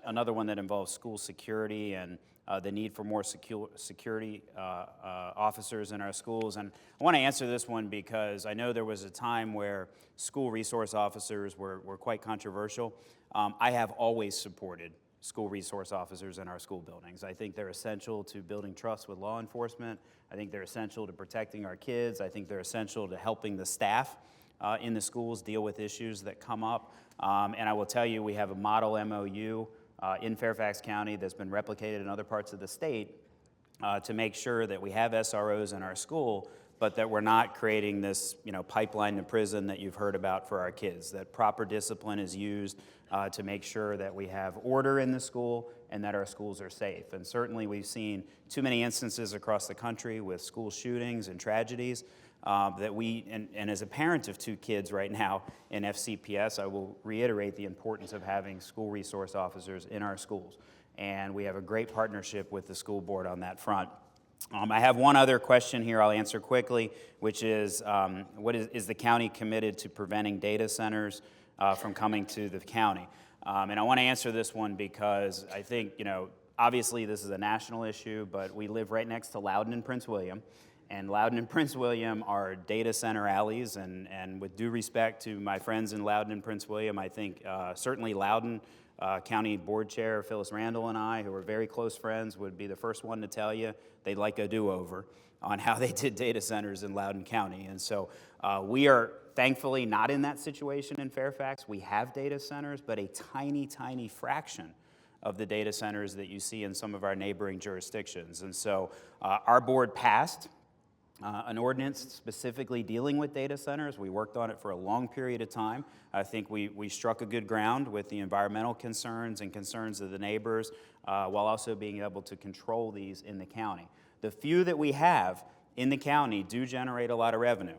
another one that involves school security and the need for more security officers in our schools. And I want to answer this one because I know there was a time where school resource officers were quite controversial. I have always supported school resource officers in our school buildings. I think they're essential to building trust with law enforcement. I think they're essential to protecting our kids. I think they're essential to helping the staff in the schools deal with issues that come up. And I will tell you, we have a model MOU in Fairfax County that's been replicated in other parts of the state to make sure that we have SROs in our school, but that we're not creating this, pipeline to prison that you've heard about for our kids, that proper discipline is used to make sure that we have order in the school and that our schools are safe. And certainly we've seen too many instances across the country with school shootings and tragedies that and as a parent of 2 kids right now in FCPS, I will reiterate the importance of having school resource officers in our schools. And we have a great partnership with the school board on that front. I have one other question here I'll answer quickly, which is, is the county committed to preventing data centers from coming to the county? And I want to answer this one because I think, obviously this is a national issue, but we live right next to Loudoun and Prince William. And Loudoun and Prince William are data center alleys, and with due respect to my friends in Loudoun and Prince William, I think certainly Loudoun County Board Chair Phyllis Randall and I, who are very close friends, would be the first one to tell you they'd like a do-over on how they did data centers in Loudoun County. And so we are thankfully not in that situation in Fairfax. We have data centers, but a tiny, tiny fraction of the data centers that you see in some of our neighboring jurisdictions. And so our board passed an ordinance specifically dealing with data centers. We worked on it for a long period of time. I think we struck a good ground with the environmental concerns and concerns of the neighbors, while also being able to control these in the county. The few that we have in the county do generate a lot of revenue.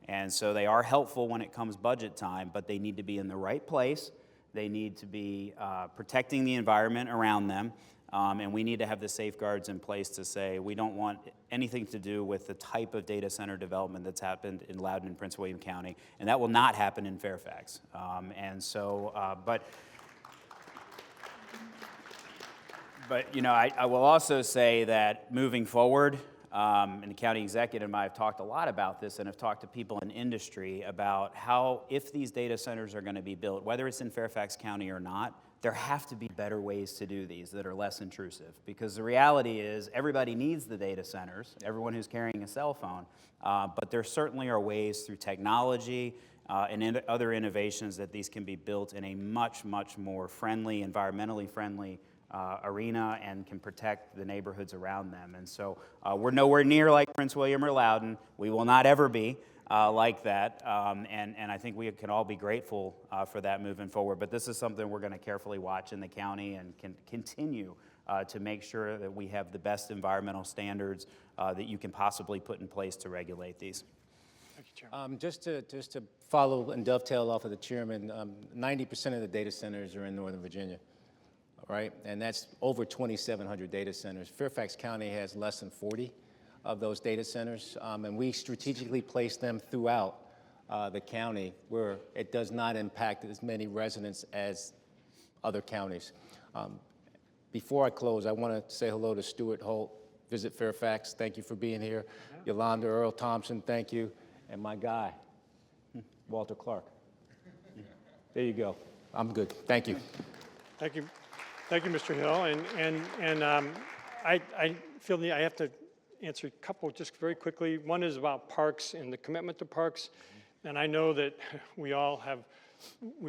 And so they are helpful when it comes budget time, but they need to be in the right place. They need to be protecting the environment around them. And we need to have the safeguards in place to say we don't want anything to do with the type of data center development that's happened in Loudoun and Prince William County, and that will not happen in Fairfax. I will also say that moving forward, and the county executive and I have talked a lot about this and have talked to people in industry about how, if these data centers are going to be built, whether it's in Fairfax County or not, there have to be better ways to do these that are less intrusive. Because the reality is everybody needs the data centers, everyone who's carrying a cell phone, but there certainly are ways through technology and other innovations that these can be built in a much, much more friendly, environmentally friendly arena and can protect the neighborhoods around them. And so we're nowhere near like Prince William or Loudoun. We will not ever be like that, and I think we can all be grateful for that moving forward. But this is something we're going to carefully watch in the county and can continue to make sure that we have the best environmental standards that you can possibly put in place to regulate these. Thank you, Chairman. Just to follow and dovetail off of the chairman, 90% of the data centers are in Northern Virginia, right? And that's over 2,700 data centers. Fairfax County has less than 40. of those data centers, and we strategically place them throughout the county where it does not impact as many residents as other counties. Before I close, I want to say hello to Stuart Holt, Visit Fairfax, thank you for being here. Yolanda Earl Thompson, thank you. And my guy, Walter Clark. There you go. I'm good. Thank you. Thank you. Thank you, Mr. Hill. I feel I have to answer a couple just very quickly. One is about parks and the commitment to parks. And I know that we've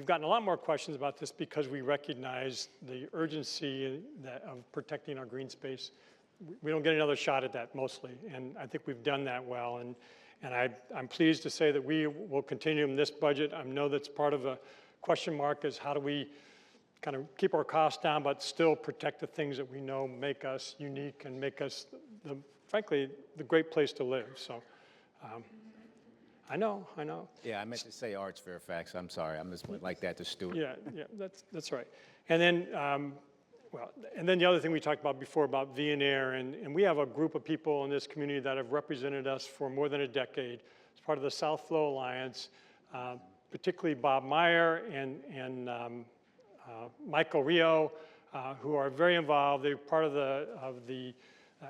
gotten a lot more questions about this because we recognize the urgency of protecting our green space. We don't get another shot at that mostly, and I think we've done that well. And I'm pleased to say that we will continue in this budget. I know that's part of a question mark is how do we kind of keep our costs down but still protect the things that we know make us unique and make us, frankly, the great place to live. So I know. Yeah, I meant to say Arts Fairfax. I'm sorry. I just went like that to Stuart. Yeah, that's right. And then, and then the other thing we talked about before about V&Air, and we have a group of people in this community that have represented us for more than a decade as part of the South Flow Alliance, particularly Bob Meyer and Michael Rio, who are very involved. They're part of the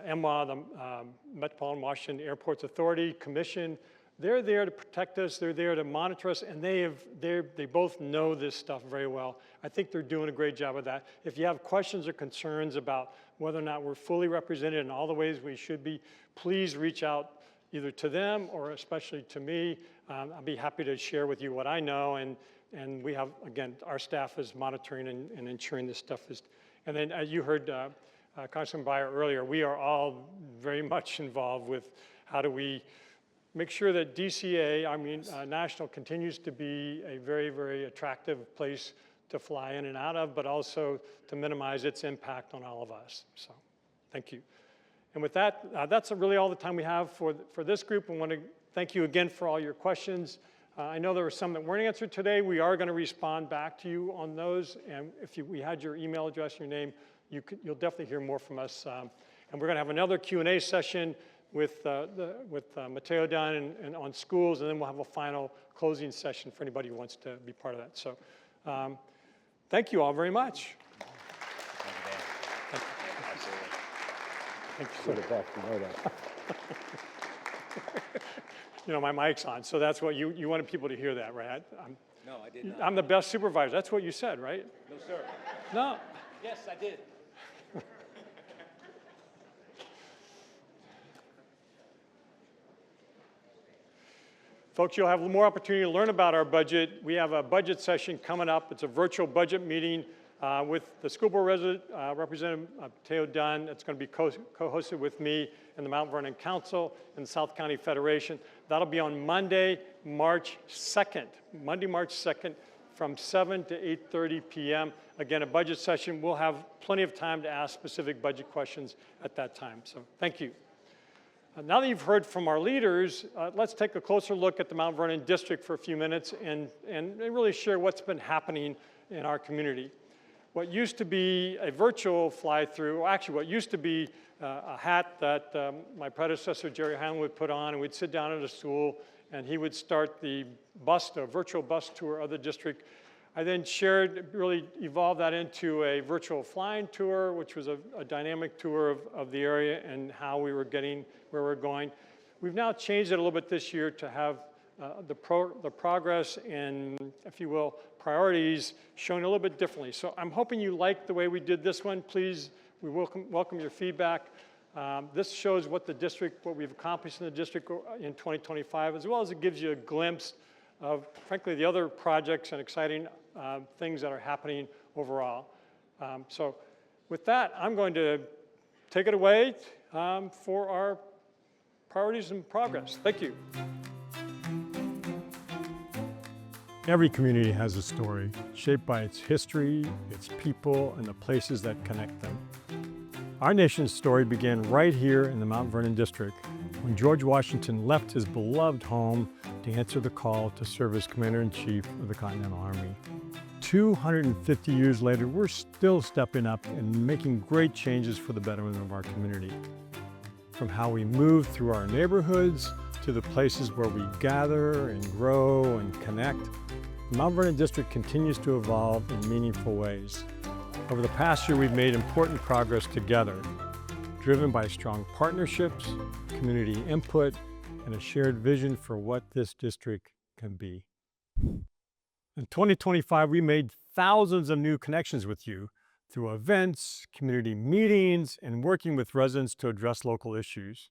MWA, the Metropolitan Washington Airports Authority Commission. They're there to protect us, they're there to monitor us, and they both know this stuff very well. I think they're doing a great job of that. If you have questions or concerns about whether or not we're fully represented in all the ways we should be, please reach out either to them or especially to me. I'll be happy to share with you what I know, and we have, again, our staff is monitoring and ensuring this stuff is. And then as you heard Congressman Beyer earlier, we are all very much involved with how do we make sure that DCA, National, continues to be a very, very attractive place to fly in and out of, but also to minimize its impact on all of us. So, thank you. And with that, that's really all the time we have for this group. I want to thank you again for all your questions. I know there were some that weren't answered today. We are going to respond back to you on those. And if we had your email address, your name, you'll definitely hear more from us. And we're going to have another Q&A session with Mateo Dunne and on schools, and then we'll have a final closing session for anybody who wants to be part of that. So thank you all very much. Thank you. Put it back, you know that. You know, my mic's on, so that's what you wanted people to hear that, right? No, I did not. I'm the best supervisor. That's what you said, right? No, sir. No. Yes, I did. Folks, you'll have more opportunity to learn about our budget. We have a budget session coming up. It's a virtual budget meeting with the school board representative, Mateo Dunne. It's going to be co-hosted with me and the Mount Vernon Council and the South County Federation. That'll be on Monday, March 2nd. Monday, March 2nd from 7 to 8:30 p.m. Again, a budget session. We'll have plenty of time to ask specific budget questions at that time. So thank you. Now that you've heard from our leaders, let's take a closer look at the Mount Vernon District for a few minutes and really share what's been happening in our community. What used to be a virtual fly-through, or actually what used to be a hat that my predecessor, Jerry Hanlon, would put on, and we'd sit down at a stool, and he would start the virtual bus tour of the district. I then really evolved that into a virtual flying tour, which was a dynamic tour of the area and how we were getting where we're going. We've now changed it a little bit this year to have the progress and, if you will, priorities shown a little bit differently. So I'm hoping you like the way we did this one. Please, we welcome your feedback. This shows what we've accomplished in the district in 2025, as well as it gives you a glimpse of, frankly, the other projects and exciting things that are happening overall. So with that, I'm going to take it away for our priorities and progress. Thank you. Every community has a story shaped by its history, its people, and the places that connect them. Our nation's story began right here in the Mount Vernon District when George Washington left his beloved home to answer the call to serve as Commander-in-Chief of the Continental Army. 250 years later, we're still stepping up and making great changes for the betterment of our community. from how we move through our neighborhoods to the places where we gather and grow and connect. The Mount Vernon District continues to evolve in meaningful ways. Over the past year, we've made important progress together, driven by strong partnerships, community input, and a shared vision for what this district can be. In 2025, we made thousands of new connections with you through events, community meetings, and working with residents to address local issues.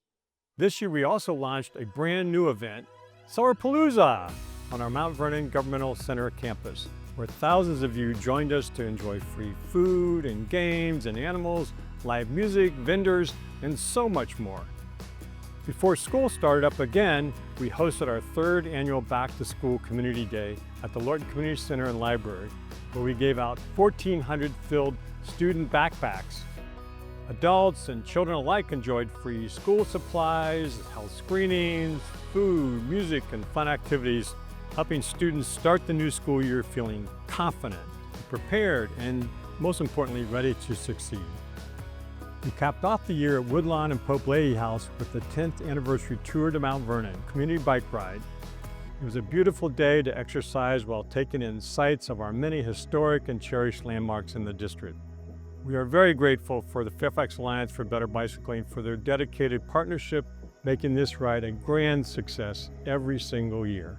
This year, we also launched a brand new event, Solarpalooza, on our Mount Vernon Governmental Center campus, where thousands of you joined us to enjoy free food and games and animals, live music, vendors, and so much more. Before school started up again, we hosted our third annual Back to School Community Day at the Lorton Community Center and Library, where we gave out 1,400 filled student backpacks. Adults and children alike enjoyed free school supplies, health screenings, food, music, and fun activities, helping students start the new school year feeling confident, prepared, and most importantly, ready to succeed. We capped off the year at Woodlawn and Pope Lady House with the 10th anniversary Tour to Mount Vernon community bike ride. It was a beautiful day to exercise while taking in sights of our many historic and cherished landmarks in the district. We are very grateful for the Fairfax Alliance for Better Bicycling for their dedicated partnership, making this ride a grand success every single year.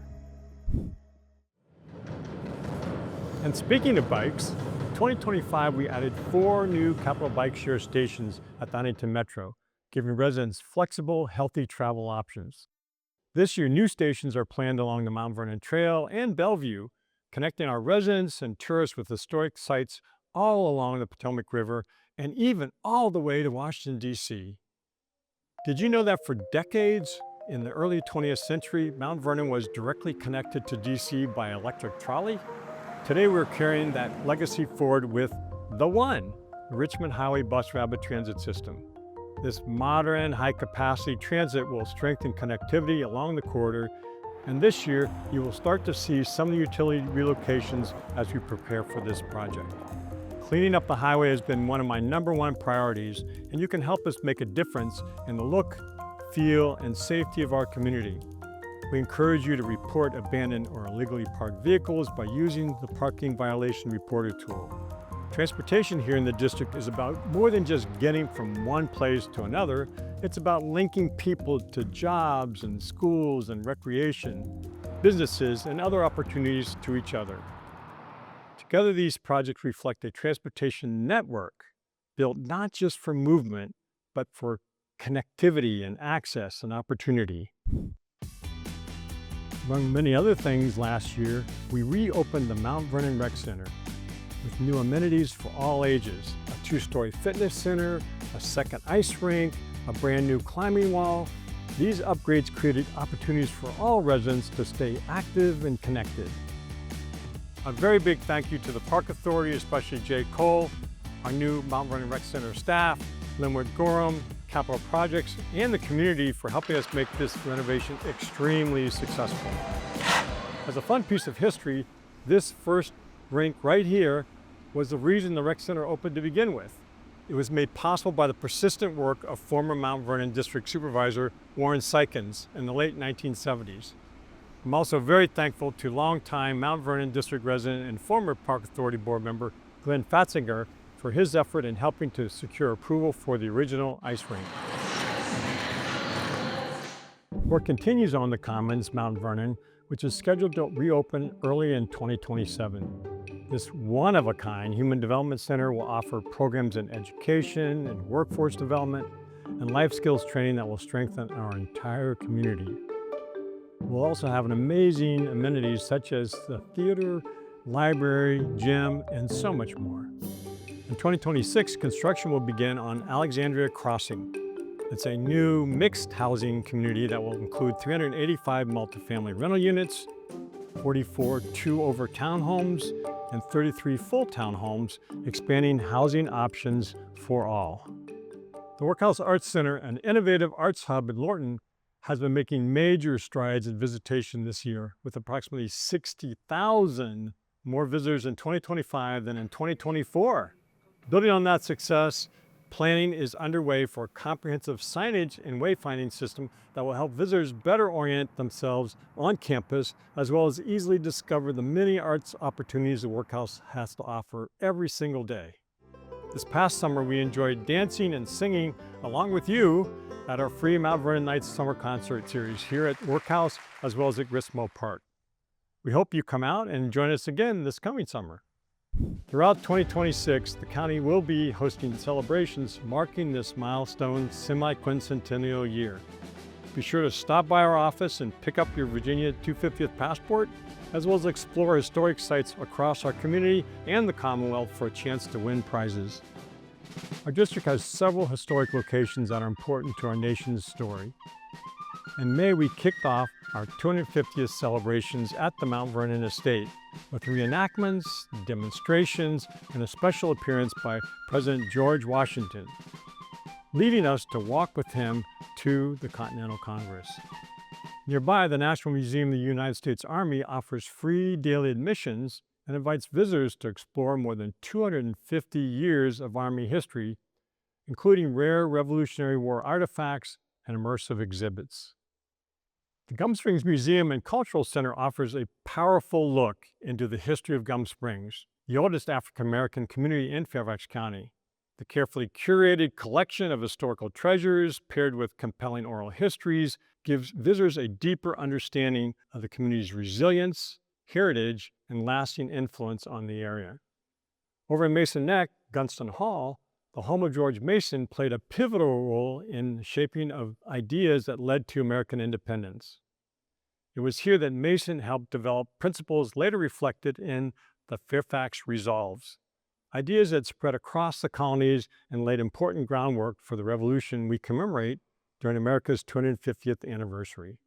And speaking of bikes, in 2025 we added 4 new Capital Bike Share stations at the Huntington Metro, giving residents flexible, healthy travel options. This year, new stations are planned along the Mount Vernon Trail and Bellevue, connecting our residents and tourists with historic sites all along the Potomac River and even all the way to Washington, D.C. Did you know that for decades, in the early 20th century, Mount Vernon was directly connected to D.C. by electric trolley? Today, we're carrying that legacy forward with the One, the Richmond Highway Bus Rapid Transit System. This modern, high-capacity transit will strengthen connectivity along the corridor, and this year, you will start to see some of the utility relocations as we prepare for this project. Cleaning up the highway has been one of my #1 priorities, and you can help us make a difference in the look, feel, and safety of our community. We encourage you to report abandoned or illegally parked vehicles by using the Parking Violation Reporter tool. Transportation here in the district is about more than just getting from one place to another. It's about linking people to jobs and schools and recreation, businesses, and other opportunities to each other. Together, these projects reflect a transportation network built not just for movement, but for connectivity and access and opportunity. Among many other things last year, we reopened the Mount Vernon Rec Center with new amenities for all ages, a 2-story fitness center, a second ice rink, a brand new climbing wall. These upgrades created opportunities for all residents to stay active and connected. A very big thank you to the Park Authority, especially Jay Cole, our new Mount Vernon Rec Center staff, Linwood Gorham, Capital Projects, and the community for helping us make this renovation extremely successful. As a fun piece of history, this first rink right here was the reason the rec center opened to begin with. It was made possible by the persistent work of former Mount Vernon District Supervisor Warren Sykens in the late 1970s. I'm also very thankful to longtime Mount Vernon District resident and former Park Authority board member Glenn Fatzinger for his effort in helping to secure approval for the original ice rink. Work continues on the Commons, Mount Vernon, which is scheduled to reopen early in 2027. This one-of-a-kind Human Development Center will offer programs in education and workforce development and life skills training that will strengthen our entire community. We'll also have an amazing amenities such as the theater, library, gym, and so much more. In 2026, construction will begin on Alexandria Crossing. It's a new mixed housing community that will include 385 multifamily rental units, 44 2-over townhomes, and 33 full townhomes, expanding housing options for all. The Workhouse Arts Center, an innovative arts hub in Lorton, has been making major strides in visitation this year, with approximately 60,000 more visitors in 2025 than in 2024. Building on that success, Planning is underway for a comprehensive signage and wayfinding system that will help visitors better orient themselves on campus, as well as easily discover the many arts opportunities the Workhouse has to offer every single day. This past summer, we enjoyed dancing and singing along with you at our free Mount Vernon Nights Summer Concert Series here at Workhouse, as well as at Gristmo Park. We hope you come out and join us again this coming summer. Throughout 2026, the county will be hosting celebrations marking this milestone semi-quincentennial year. Be sure to stop by our office and pick up your Virginia 250th passport, as well as explore historic sites across our community and the Commonwealth for a chance to win prizes. Our district has several historic locations that are important to our nation's story. In May, we kicked off our 250th celebrations at the Mount Vernon Estate with reenactments, demonstrations, and a special appearance by President George Washington, leading us to walk with him to the Continental Congress. Nearby, the National Museum of the United States Army offers free daily admissions and invites visitors to explore more than 250 years of Army history, including rare Revolutionary War artifacts and immersive exhibits. The Gum Springs Museum and Cultural Center offers a powerful look into the history of Gum Springs, the oldest African American community in Fairfax County. The carefully curated collection of historical treasures paired with compelling oral histories gives visitors a deeper understanding of the community's resilience, heritage, and lasting influence on the area. Over in Mason Neck, Gunston Hall, the home of George Mason played a pivotal role in the shaping of ideas that led to American independence. It was here that Mason helped develop principles later reflected in the Fairfax Resolves, ideas that spread across the colonies and laid important groundwork for the revolution we commemorate during America's 250th anniversary.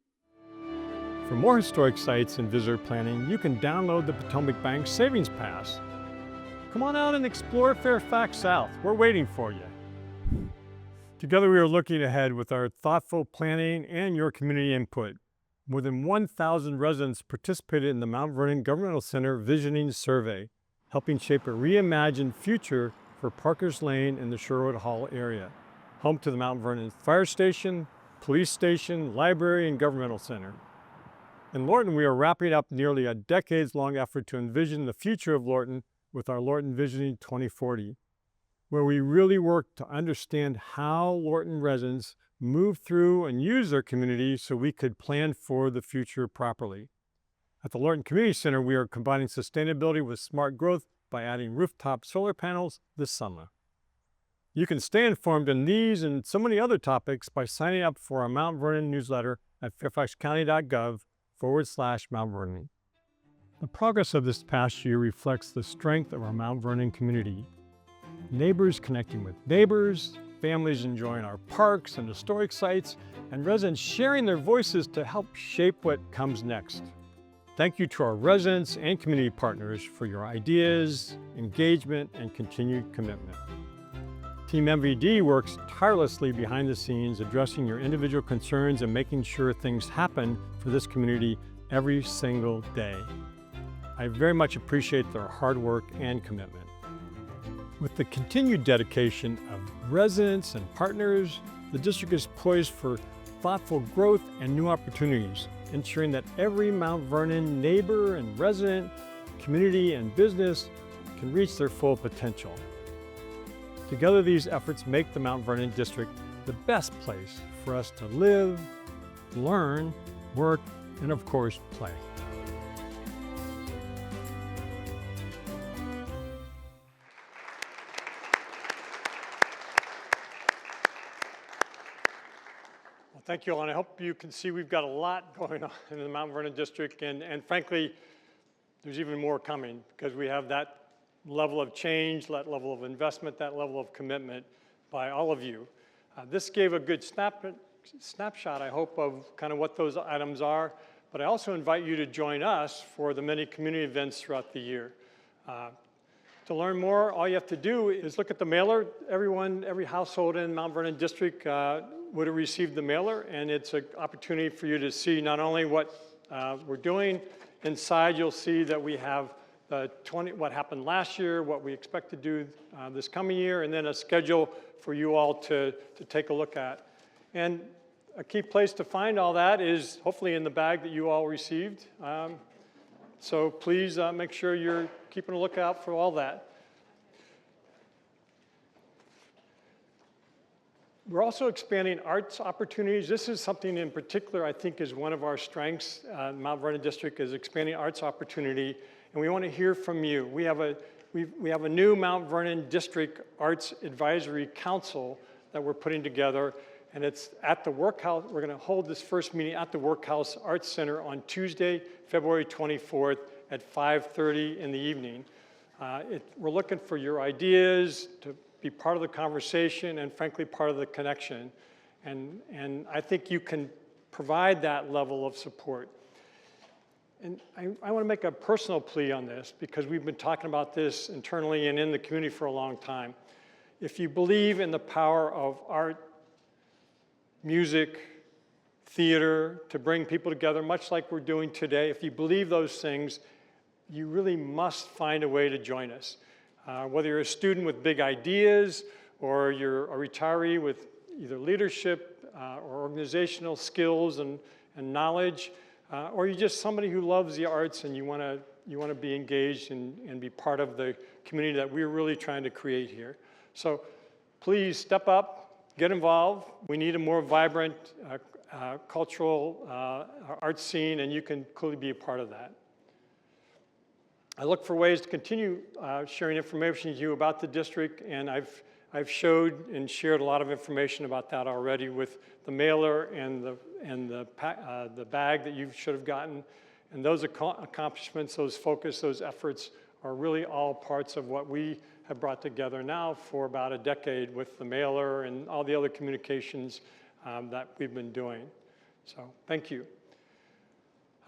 For more historic sites and visitor planning, you can download the Potomac Bank Savings Pass. Come on out and explore Fairfax South. We're waiting for you. Together we are looking ahead with our thoughtful planning and your community input. More than 1,000 residents participated in the Mount Vernon Governmental Center Visioning Survey, helping shape a reimagined future for Parkers Lane in the Sherwood Hall area, home to the Mount Vernon Fire Station, Police Station, Library, and Governmental Center. In Lorton, we are wrapping up nearly a decades-long effort to envision the future of Lorton with our Lorton Visioning 2040, where we really work to understand how Lorton residents move through and use their community so we could plan for the future properly. At the Lorton Community Center, we are combining sustainability with smart growth by adding rooftop solar panels this summer. You can stay informed on these and so many other topics by signing up for our Mount Vernon newsletter at fairfaxcounty.gov/Mount Vernon. The progress of this past year reflects the strength of our Mount Vernon community. Neighbors connecting with neighbors, families enjoying our parks and historic sites, and residents sharing their voices to help shape what comes next. Thank you to our residents and community partners for your ideas, engagement, and continued commitment. Team MVD works tirelessly behind the scenes, addressing your individual concerns and making sure things happen for this community every single day. I very much appreciate their hard work and commitment. With the continued dedication of residents and partners, the district is poised for thoughtful growth and new opportunities, ensuring that every Mount Vernon neighbor and resident, community and business can reach their full potential. Together, these efforts make the Mount Vernon district the best place for us to live, learn, work, and of course, play. Thank you all, and I hope you can see we've got a lot going on in the Mount Vernon district, and frankly, there's even more coming because we have that level of change, that level of investment, that level of commitment by all of you. This gave a good snapshot, I hope, of kind of what those items are, but I also invite you to join us for the many community events throughout the year. To learn more, all you have to do is look at the mailer. Every household in Mount Vernon district would have received the mailer, and it's an opportunity for you to see not only what we're doing. Inside, you'll see that we have what happened last year, what we expect to do this coming year, and then a schedule for you all to take a look at. And a key place to find all that is hopefully in the bag that you all received. So please make sure you're keeping a lookout for all that. We're also expanding arts opportunities. This is something in particular I think is one of our strengths. Mount Vernon District is expanding arts opportunity, and we want to hear from you. We have a new Mount Vernon District Arts Advisory Council that we're putting together, and it's at the Workhouse. We're going to hold this first meeting at the Workhouse Arts Center on Tuesday, February 24th at 5:30 in the evening. We're looking for your ideas to be part of the conversation and frankly part of the connection. And I think you can provide that level of support. And I want to make a personal plea on this because we've been talking about this internally and in the community for a long time. If you believe in the power of art, music, theater, to bring people together, much like we're doing today, if you believe those things, you really must find a way to join us. Whether you're a student with big ideas or you're a retiree with either leadership or organizational skills and knowledge, or you're just somebody who loves the arts and you want to be engaged and be part of the community that we're really trying to create here. So please step up, get involved. We need a more vibrant cultural arts scene, and you can clearly be a part of that. I look for ways to continue sharing information with you about the district, and I've showed and shared a lot of information about that already with the mailer and the bag that you should have gotten. And those accomplishments, those focus, those efforts are really all parts of what we have brought together now for about a decade with the mailer and all the other communications that we've been doing. So thank you.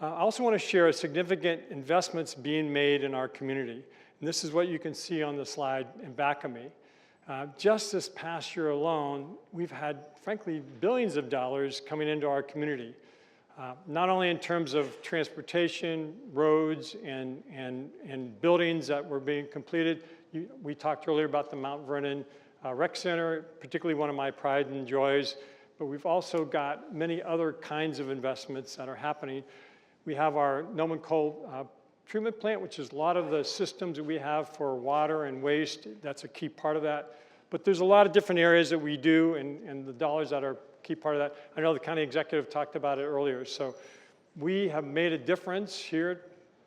I also want to share significant investments being made in our community. And this is what you can see on the slide in back of me. Just this past year alone, we've had, frankly, billions of dollars coming into our community. Not only in terms of transportation, roads, and buildings that were being completed. We talked earlier about the Mount Vernon Rec Center, particularly one of my pride and joys. But we've also got many other kinds of investments that are happening. We have our Noman Coal treatment plant, which is a lot of the systems that we have for water and waste. That's a key part of that. But there's a lot of different areas that we do and the dollars that are a key part of that. I know the county executive talked about it earlier. So we have made a difference here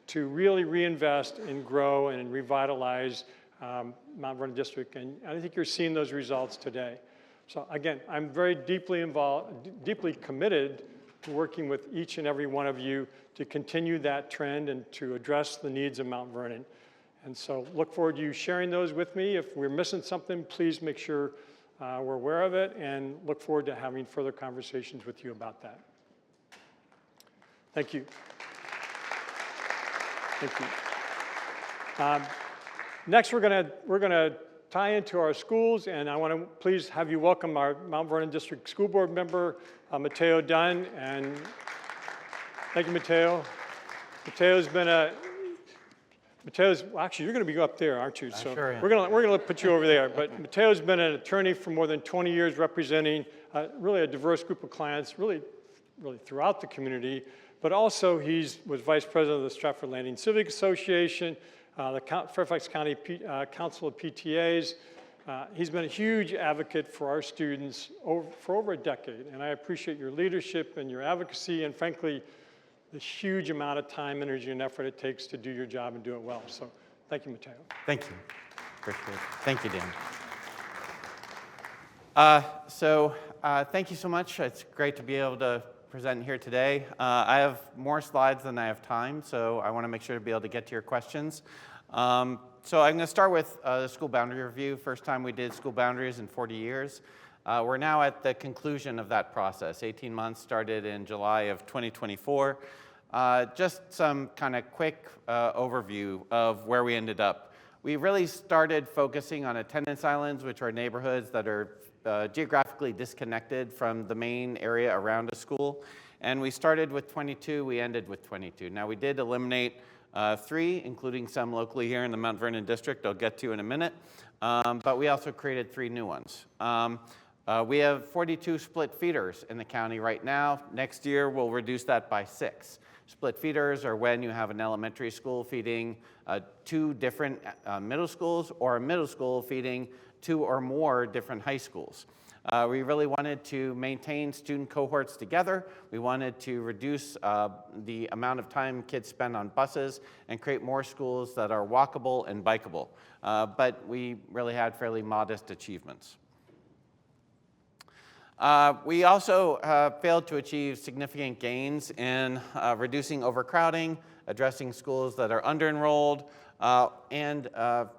to really reinvest and grow and revitalize Mount Vernon District. And I think you're seeing those results today. So again, I'm very deeply involved, deeply committed to working with each and every one of you to continue that trend and to address the needs of Mount Vernon. And so look forward to you sharing those with me. If we're missing something, please make sure we're aware of it, and look forward to having further conversations with you about that. Thank you. Thank you. Next, we're gonna tie into our schools, and I want to please have you welcome our Mount Vernon District School Board member, Mateo Dunne. And thank you, Mateo. Well, actually, you're going to be up there, aren't you? So sure am. we're going to put you over there. But Mateo's been an attorney for more than 20 years, representing really a diverse group of clients, really throughout the community. But also, was vice president of the Stratford Landing Civic Association, the Fairfax County Council of PTAs. He's been a huge advocate for our students for over a decade, and I appreciate your leadership and your advocacy, and frankly, the huge amount of time, energy, and effort it takes to do your job and do it well. So thank you, Mateo. Thank you. Appreciate it. Thank you, Dan. Thank you so much. It's great to be able to present here today. I have more slides than I have time, so I want to make sure to be able to get to your questions. So I'm going to start with the school boundary review. First time we did school boundaries in 40 years. We're now at the conclusion of that process. 18 months started in July of 2024. Just some kind of quick overview of where we ended up. We really started focusing on attendance islands, which are neighborhoods that are geographically disconnected from the main area around a school. And we started with 22, we ended with 22. Now we did eliminate 3, including some locally here in the Mount Vernon district I'll get to in a minute. But we also created 3 new ones. We have 42 split feeders in the county right now. Next year, we'll reduce that by 6. Split feeders are when you have an elementary school feeding 2 different middle schools, or a middle school feeding 2 or more different high schools. We really wanted to maintain student cohorts together. We wanted to reduce the amount of time kids spend on buses and create more schools that are walkable and bikeable. But we really had fairly modest achievements. We also failed to achieve significant gains in reducing overcrowding, addressing schools that are under-enrolled, and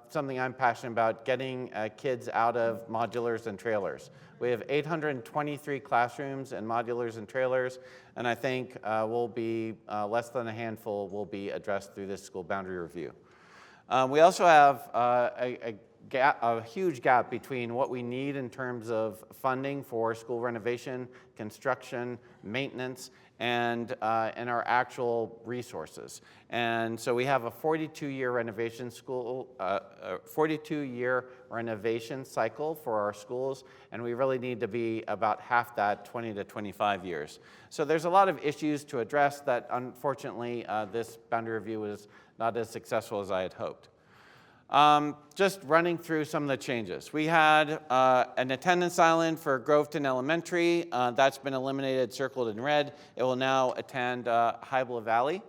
something I'm passionate about, getting kids out of modulars and trailers. We have 823 classrooms in modulars and trailers, and I think we'll be less than a handful will be addressed through this school boundary review. We also have a huge gap between what we need in terms of funding for school renovation, construction, maintenance, and our actual resources. And so we have a 42-year renovation school, 42-year renovation cycle for our schools, and we really need to be about half that, 20 to 25 years. So there's a lot of issues to address that, unfortunately, this boundary review was not as successful as I had hoped. Just running through some of the changes. We had an attendance island for Groveton Elementary. That's been eliminated, circled in red. It will now attend Hybla Valley.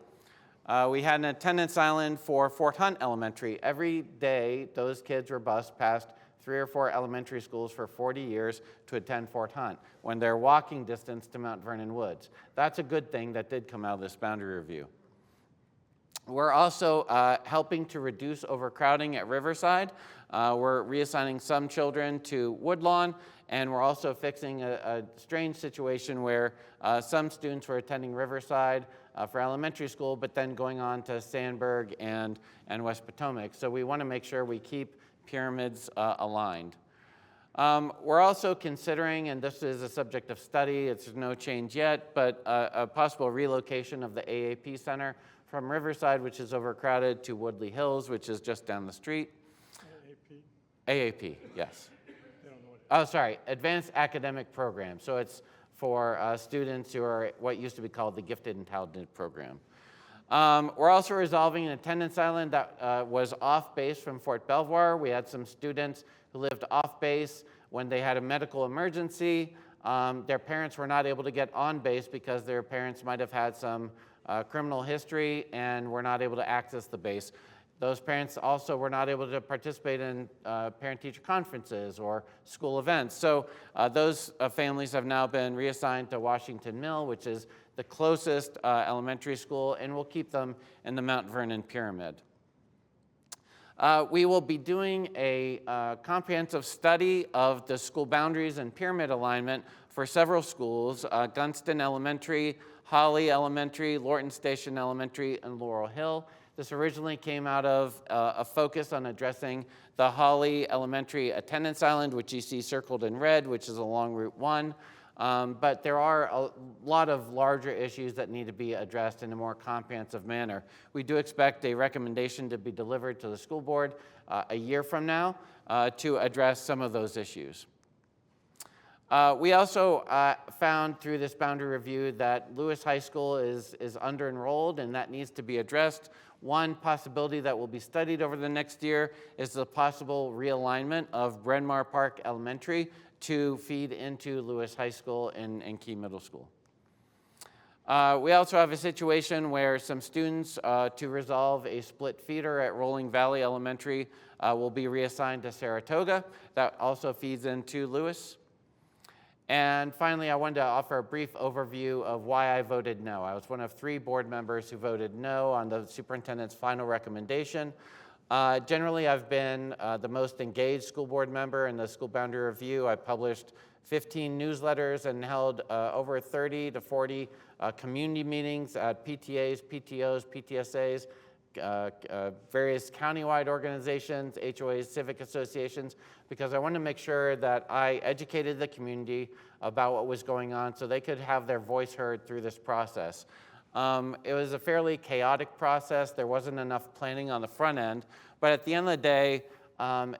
We had an attendance island for Fort Hunt Elementary. Every day, those kids were bused past 3 or 4 elementary schools for 40 years to attend Fort Hunt when they're walking distance to Mount Vernon Woods. That's a good thing that did come out of this boundary review. We're also helping to reduce overcrowding at Riverside. We're reassigning some children to Woodlawn, and we're also fixing a strange situation where some students were attending Riverside for elementary school, but then going on to Sandburg and West Potomac. So we want to make sure we keep pyramids aligned. We're also considering, and this is a subject of study, it's no change yet, but a possible relocation of the AAP Center from Riverside, which is overcrowded, to Woodley Hills, which is just down the street. AAP, yes. Oh, sorry, Advanced Academic Program. So it's for students who are what used to be called the Gifted and Talented Program. We're also resolving an attendance island that was off base from Fort Belvoir. We had some students who lived off base when they had a medical emergency. Their parents were not able to get on base because their parents might have had some criminal history and were not able to access the base. Those parents also were not able to participate in parent-teacher conferences or school events. So those families have now been reassigned to Washington Mill, which is the closest elementary school, and we'll keep them in the Mount Vernon Pyramid. We will be doing a comprehensive study of the school boundaries and pyramid alignment for several schools, Gunston Elementary, Holly Elementary, Lorton Station Elementary, and Laurel Hill. This originally came out of a focus on addressing the Holly Elementary attendance island, which you see circled in red, which is along Route 1. But there are a lot of larger issues that need to be addressed in a more comprehensive manner. We do expect a recommendation to be delivered to the school board a year from now to address some of those issues. We also found through this boundary review that Lewis High School is under-enrolled, and that needs to be addressed. One possibility that will be studied over the next year is the possible realignment of Bryn Mawr Park Elementary to feed into Lewis High School and Key Middle School. We also have a situation where some students, to resolve a split feeder at Rolling Valley Elementary, will be reassigned to Saratoga. That also feeds into Lewis. And finally, I wanted to offer a brief overview of why I voted no. I was one of 3 board members who voted no on the superintendent's final recommendation. Generally, I've been the most engaged school board member in the school boundary review. I published 15 newsletters and held over 30 to 40 community meetings at PTAs, PTOs, PTSAs, various countywide organizations, HOAs, civic associations, because I wanted to make sure that I educated the community about what was going on so they could have their voice heard through this process. It was a fairly chaotic process. There wasn't enough planning on the front end. But at the end of the day,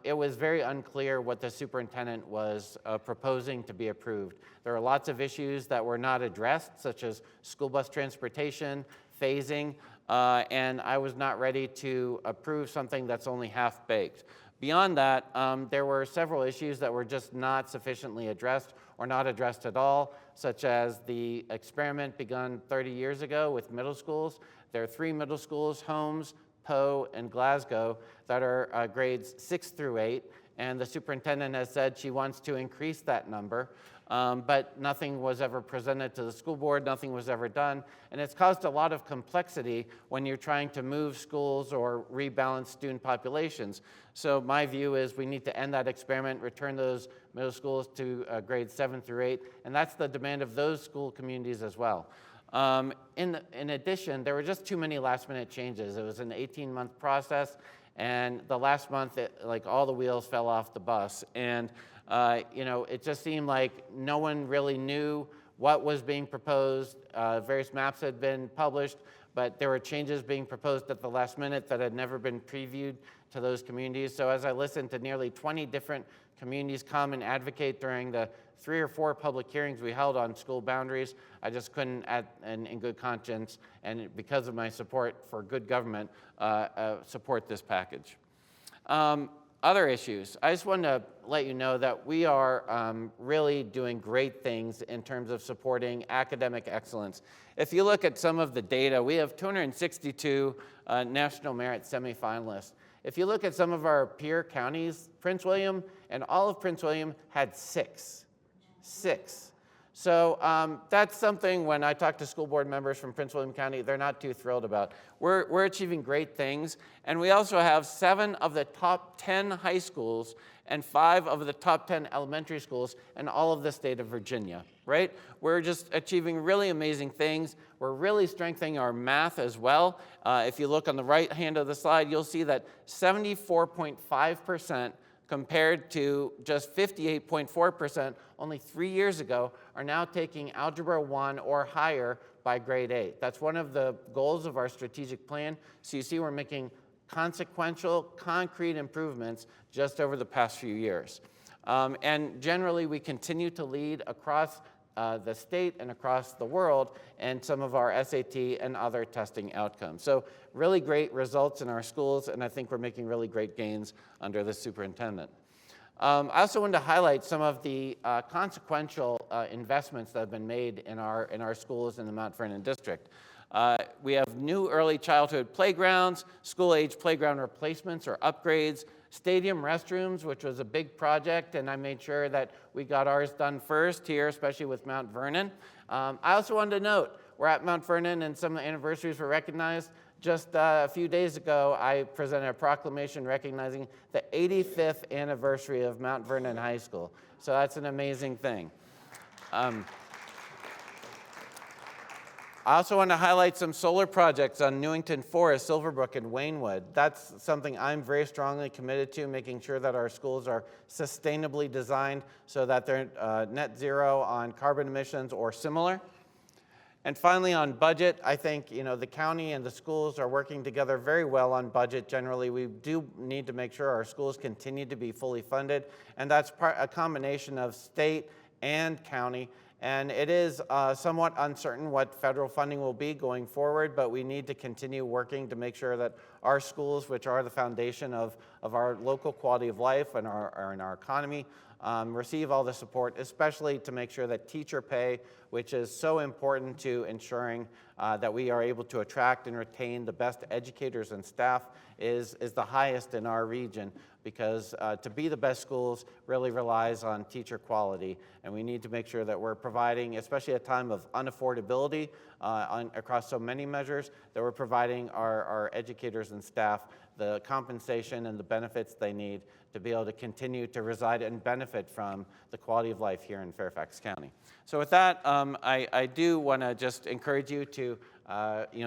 it was very unclear what the superintendent was proposing to be approved. There are lots of issues that were not addressed, such as school bus transportation, phasing, and I was not ready to approve something that's only half-baked. Beyond that, there were several issues that were just not sufficiently addressed or not addressed at all, such as the experiment begun 30 years ago with middle schools. There are 3 middle schools, Holmes, Poe, and Glasgow, that are grades 6 through 8, and the superintendent has said she wants to increase that number, but nothing was ever presented to the school board, nothing was ever done, and it's caused a lot of complexity when you're trying to move schools or rebalance student populations. So my view is we need to end that experiment, return those middle schools to grades 7 through 8, and that's the demand of those school communities as well. In addition, there were just too many last-minute changes. It was an 18-month process, and the last month, like all the wheels fell off the bus. And it just seemed like no one really knew what was being proposed. Various maps had been published, but there were changes being proposed at the last minute that had never been previewed to those communities. So as I listened to nearly 20 different communities come and advocate during the 3 or 4 public hearings we held on school boundaries, I just couldn't, in good conscience, and because of my support for good government, support this package. Other issues. I just wanted to let you know that we are really doing great things in terms of supporting academic excellence. If you look at some of the data, we have 262 National Merit semifinalists. If you look at some of our peer counties, Prince William and all of Prince William had 6. So that's something when I talk to school board members from Prince William County, they're not too thrilled about. We're achieving great things, and we also have 7 of the top 10 high schools and 5 of the top 10 elementary schools in all of the state of Virginia, right? We're just achieving really amazing things. We're really strengthening our math as well. If you look on the right hand of the slide, you'll see that 74.5% compared to just 58.4% only 3 years ago, are now taking Algebra 1 or higher by grade 8. That's one of the goals of our strategic plan. So you see we're making consequential, concrete improvements just over the past few years. And generally, we continue to lead across the state and across the world and some of our SAT and other testing outcomes. So really great results in our schools, and I think we're making really great gains under this superintendent. I also wanted to highlight some of the consequential investments that have been made in our schools in the Mount Vernon district. We have new early childhood playgrounds, school-age playground replacements or upgrades, stadium restrooms, which was a big project, and I made sure that we got ours done first here, especially with Mount Vernon. I also wanted to note, we're at Mount Vernon and some of the anniversaries were recognized. Just a few days ago, I presented a proclamation recognizing the 85th anniversary of Mount Vernon High School. So that's an amazing thing. I also want to highlight some solar projects on Newington Forest, Silverbrook, and Waynwood. That's something I'm very strongly committed to, making sure that our schools are sustainably designed so that they're net zero on carbon emissions or similar. And finally, on budget, I think the county and the schools are working together very well on budget. Generally, we do need to make sure our schools continue to be fully funded, and that's a combination of state and county. And it is somewhat uncertain what federal funding will be going forward, but we need to continue working to make sure that our schools, which are the foundation of our local quality of life and our economy, receive all the support, especially to make sure that teacher pay, which is so important to ensuring that we are able to attract and retain the best educators and staff, is the highest in our region, because to be the best schools really relies on teacher quality, and we need to make sure that we're providing, especially at a time of unaffordability across so many measures, that we're providing our educators and staff the compensation and the benefits they need to be able to continue to reside and benefit from the quality of life here in Fairfax County. So with that, I do want to just encourage you to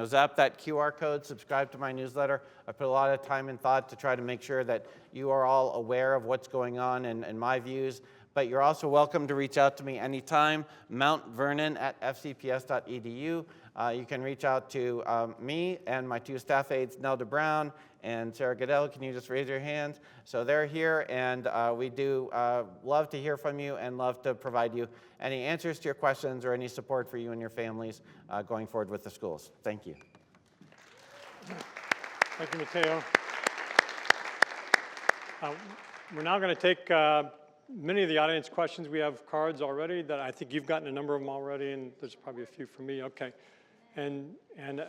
zap that QR code, subscribe to my newsletter. I put a lot of time and thought to try to make sure that you are all aware of what's going on and my views, but you're also welcome to reach out to me anytime, mountvernon@fcps.edu. You can reach out to me and my two staff aides, Nelda Brown and Sarah Goodell. Can you just raise your hands? So they're here, and we do love to hear from you and love to provide you any answers to your questions or any support for you and your families going forward with the schools. Thank you. Thank you, Mateo. We're now going to take many of the audience questions. We have cards already that I think you've gotten a number of them already, and there's probably a few for me. Okay. And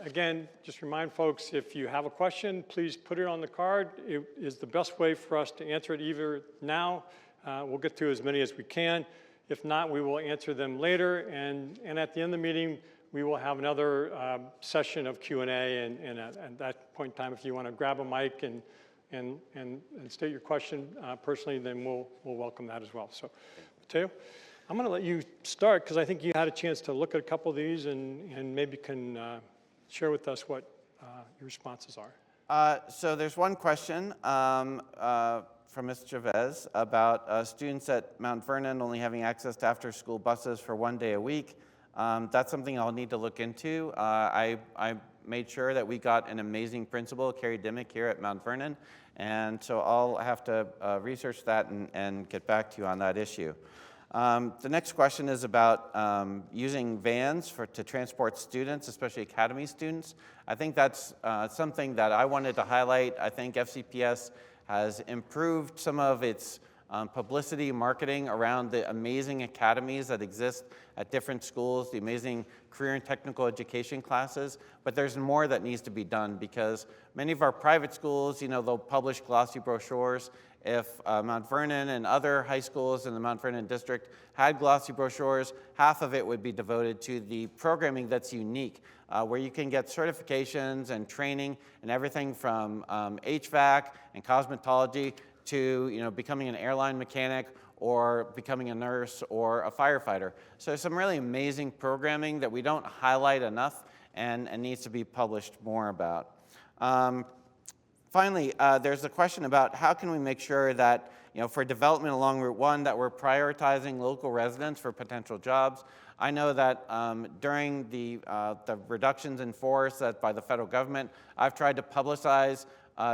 again, just remind folks, if you have a question, please put it on the card. It is the best way for us to answer it either now. We'll get through as many as we can. If not, we will answer them later. And at the end of the meeting, we will have another session of Q&A. And at that point in time, if you want to grab a mic and state your question personally, then we'll welcome that as well. So, Mateo, I'm going to let you start because I think you had a chance to look at a couple of these and maybe can share with us what your responses are. So there's one question from Ms. Chavez about students at Mount Vernon only having access to after-school buses for 1 day a week. That's something I'll need to look into. I made sure that we got an amazing principal, Carrie Dimmick, here at Mount Vernon, and so I'll have to research that and get back to you on that issue. The next question is about using vans to transport students, especially academy students. I think that's something that I wanted to highlight. I think FCPS has improved some of its publicity marketing around the amazing academies that exist at different schools, the amazing career and technical education classes, but there's more that needs to be done because many of our private schools, they'll publish glossy brochures. If Mount Vernon and other high schools in the Mount Vernon district had glossy brochures, half of it would be devoted to the programming that's unique, where you can get certifications and training and everything from HVAC and cosmetology to becoming an airline mechanic or becoming a nurse or a firefighter. So there's some really amazing programming that we don't highlight enough and needs to be published more about. Finally, there's a question about how can we make sure that, for development along Route 1, that we're prioritizing local residents for potential jobs. I know that during the reductions in force by the federal government, I've tried to publicize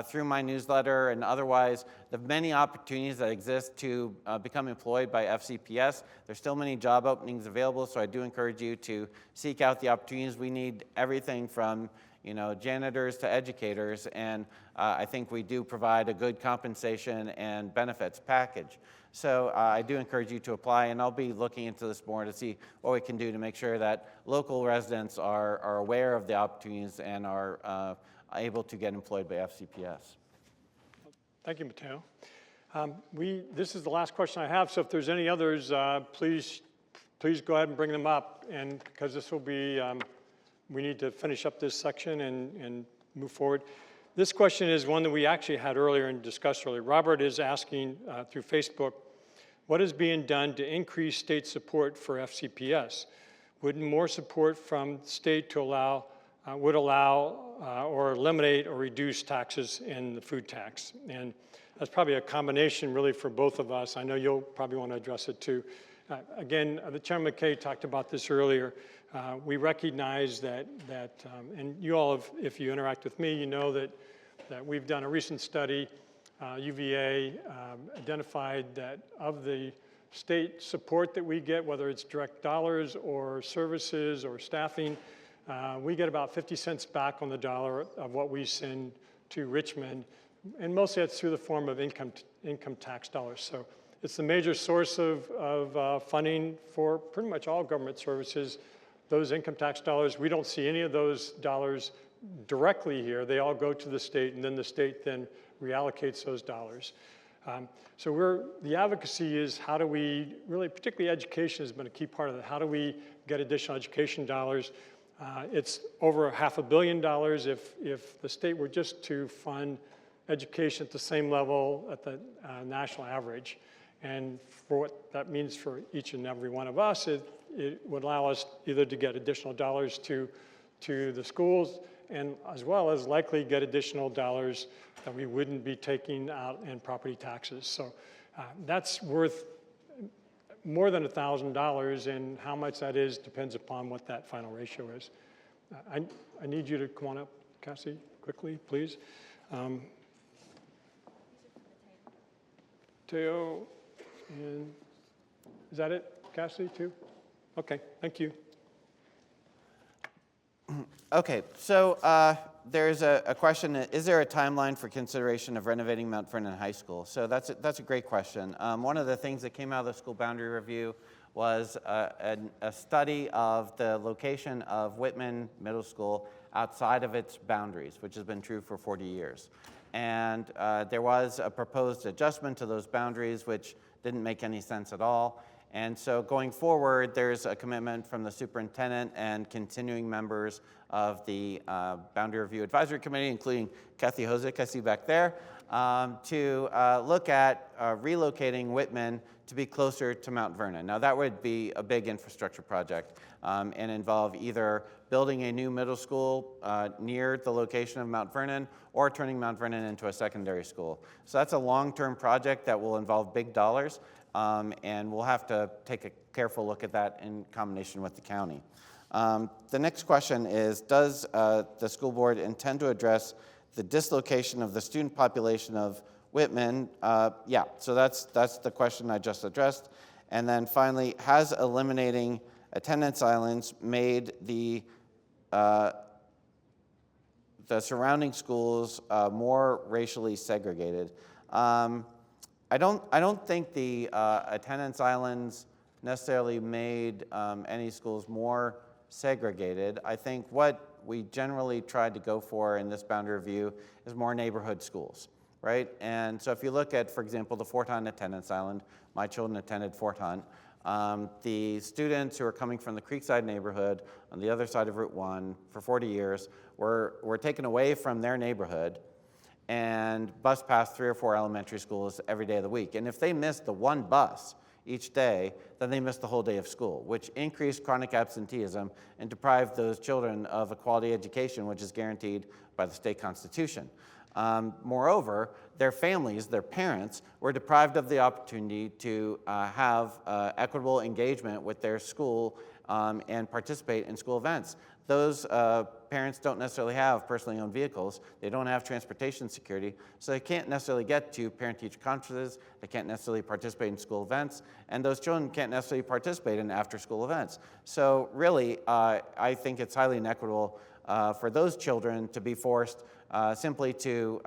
through my newsletter and otherwise the many opportunities that exist to become employed by FCPS. There's still many job openings available, so I do encourage you to seek out the opportunities. We need everything from janitors to educators, and I think we do provide a good compensation and benefits package. So I do encourage you to apply, and I'll be looking into this more to see what we can do to make sure that local residents are aware of the opportunities and are able to get employed by FCPS. Thank you, Mateo. This is the last question I have, so if there's any others, please go ahead and bring them up, and because this will be we need to finish up this section and move forward. This question is one that we actually had earlier and discussed earlier. Robert is asking through Facebook, what is being done to increase state support for FCPS? Wouldn't more support from state to would allow or eliminate or reduce taxes in the food tax? And that's probably a combination really for both of us. I know you'll probably want to address it too. Again, the Chairman McKay talked about this earlier. We recognize that and you all, if you interact with me, you know that we've done a recent study. UVA identified that of the state support that we get, whether it's direct dollars or services or staffing, we get about 50 cents back on the dollar of what we send to Richmond, and mostly that's through the form of income tax dollars. So it's the major source of funding for pretty much all government services. Those income tax dollars, we don't see any of those dollars directly here. They all go to the state, and then the state then reallocates those dollars. So the advocacy is how do we really, particularly education has been a key part of that. How do we get additional education dollars? It's over $500 million if the state were just to fund education at the same level at the national average. And for what that means for each and every one of us, it would allow us either to get additional dollars to the schools and as well as likely get additional dollars that we wouldn't be taking out in property taxes. So that's worth more than $1,000, and how much that is depends upon what that final ratio is. I need you to come on up, Cassie, quickly, please. Mateo, and is that it, Cassie, too? Okay, thank you. Okay, so there's a question, is there a timeline for consideration of renovating Mount Vernon High School? So that's a great question. One of the things that came out of the school boundary review was a study of the location of Whitman Middle School outside of its boundaries, which has been true for 40 years. And there was a proposed adjustment to those boundaries, which didn't make any sense at all. And so going forward, there's a commitment from the superintendent and continuing members of the Boundary Review Advisory Committee, including Kathy Hozick, I see back there, to look at relocating Whitman to be closer to Mount Vernon. Now that would be a big infrastructure project and involve either building a new middle school near the location of Mount Vernon or turning Mount Vernon into a secondary school. So that's a long-term project that will involve big dollars. And we'll have to take a careful look at that in combination with the county. The next question is, does the school board intend to address the dislocation of the student population of Whitman? Yeah, so that's the question I just addressed. And then finally, has eliminating attendance islands made the surrounding schools more racially segregated? I don't think the attendance islands necessarily made any schools more segregated. I think what we generally tried to go for in this boundary review is more neighborhood schools, right? And so if you look at, for example, the Fort Hunt attendance island, my children attended Fort Hunt. The students who are coming from the Creekside neighborhood on the other side of Route 1 for 40 years were taken away from their neighborhood and bus past 3 or 4 elementary schools every day of the week. And if they missed the one bus each day, then they missed the whole day of school, which increased chronic absenteeism and deprived those children of a quality education, which is guaranteed by the state constitution. Moreover, their families, their parents, were deprived of the opportunity to have equitable engagement with their school and participate in school events. Those parents don't necessarily have personally owned vehicles. They don't have transportation security, so they can't necessarily get to parent-teacher conferences. They can't necessarily participate in school events, and those children can't necessarily participate in after-school events. So really, I think it's highly inequitable for those children to be forced simply to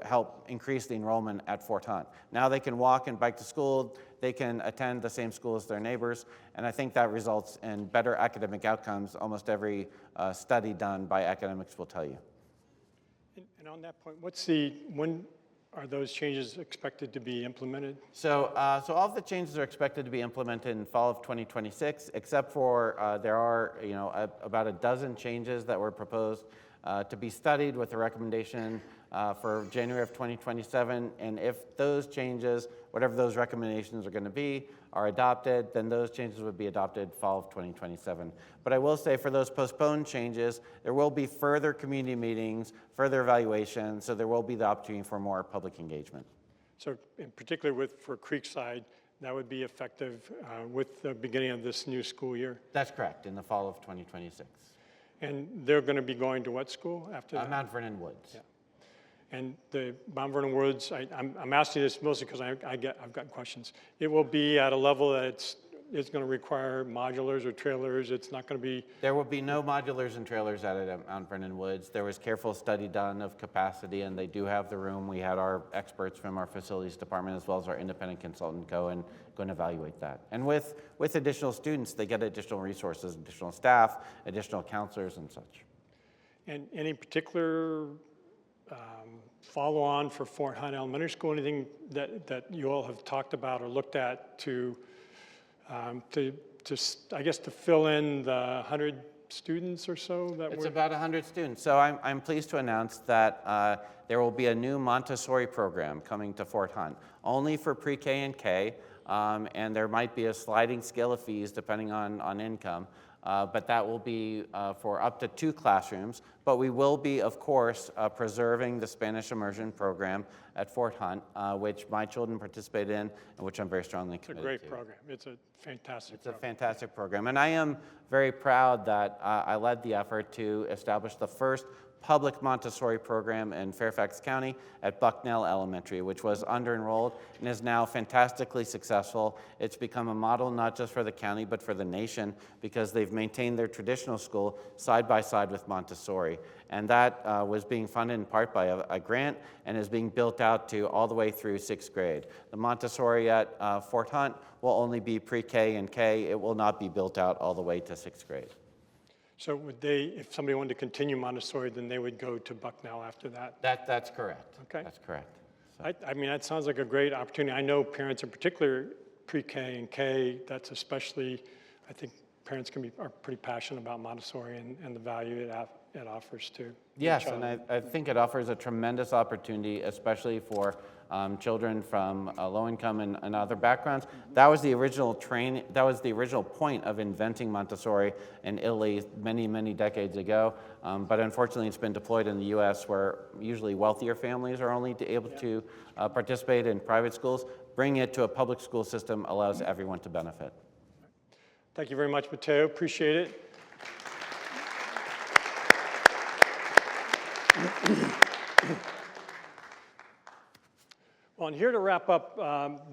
help increase the enrollment at Fort Hunt. Now they can walk and bike to school. They can attend the same school as their neighbors, and I think that results in better academic outcomes. Almost every study done by academics will tell you. And on that point, when are those changes expected to be implemented? So all of the changes are expected to be implemented in fall of 2026, except for there are about a dozen changes that were proposed to be studied with a recommendation for January of 2027. And if those changes, whatever those recommendations are going to be, are adopted, then those changes would be adopted fall of 2027. But I will say for those postponed changes, there will be further community meetings, further evaluation, so there will be the opportunity for more public engagement. So in particular for Creekside, that would be effective with the beginning of this new school year? That's correct, in the fall of 2026. And they're going to be going to what school after that? Mount Vernon Woods. Yeah. And the Mount Vernon Woods, I'm asking this mostly because I've got questions. It will be at a level that it's going to require modulars or trailers. It's not going to be. There will be no modulars and trailers added at Mount Vernon Woods. There was careful study done of capacity, and they do have the room. We had our experts from our facilities department as well as our independent consultant go and evaluate that. And with additional students, they get additional resources, additional staff, additional counselors and such. And any particular follow on for Fort Hunt Elementary School, anything that you all have talked about or looked at to I guess to fill in the 100 students or so that It's about 100 students. So I'm pleased to announce that there will be a new Montessori program coming to Fort Hunt, only for pre-K and K, and there might be a sliding scale of fees depending on income. but that will be for up to 2 classrooms. But we will be, of course, preserving the Spanish immersion program at Fort Hunt, which my children participated in and which I'm very strongly It's a committed to. great program. It's a fantastic It's a program. fantastic program, and I am very proud that I led the effort to establish the first public Montessori program in Fairfax County at Bucknell Elementary, which was under-enrolled and is now fantastically successful. It's become a model not just for the county, but for the nation, because they've maintained their traditional school side by side with Montessori. And that was being funded in part by a grant and is being built out to all the way through 6th grade. The Montessori at Fort Hunt will only be pre-K and K. It will not be built out all the way to 6th grade. So would they, if somebody wanted to continue Montessori, then they would go to Bucknell after that? That's correct. Okay. That's correct. I mean, that sounds like a great opportunity. I know parents in particular, pre-K and K, that's especially, I think parents are pretty passionate about Montessori and the value it offers to Yes, the child. and I think it offers a tremendous opportunity, especially for children from low income and other backgrounds. That was the original point of inventing Montessori in Italy many, many decades ago. But unfortunately, it's been deployed in the U.S. where usually wealthier families are only able to participate in private schools. Bringing it to a public school system allows everyone to benefit. Thank you very much, Mateo. Appreciate it. Well, and here to wrap up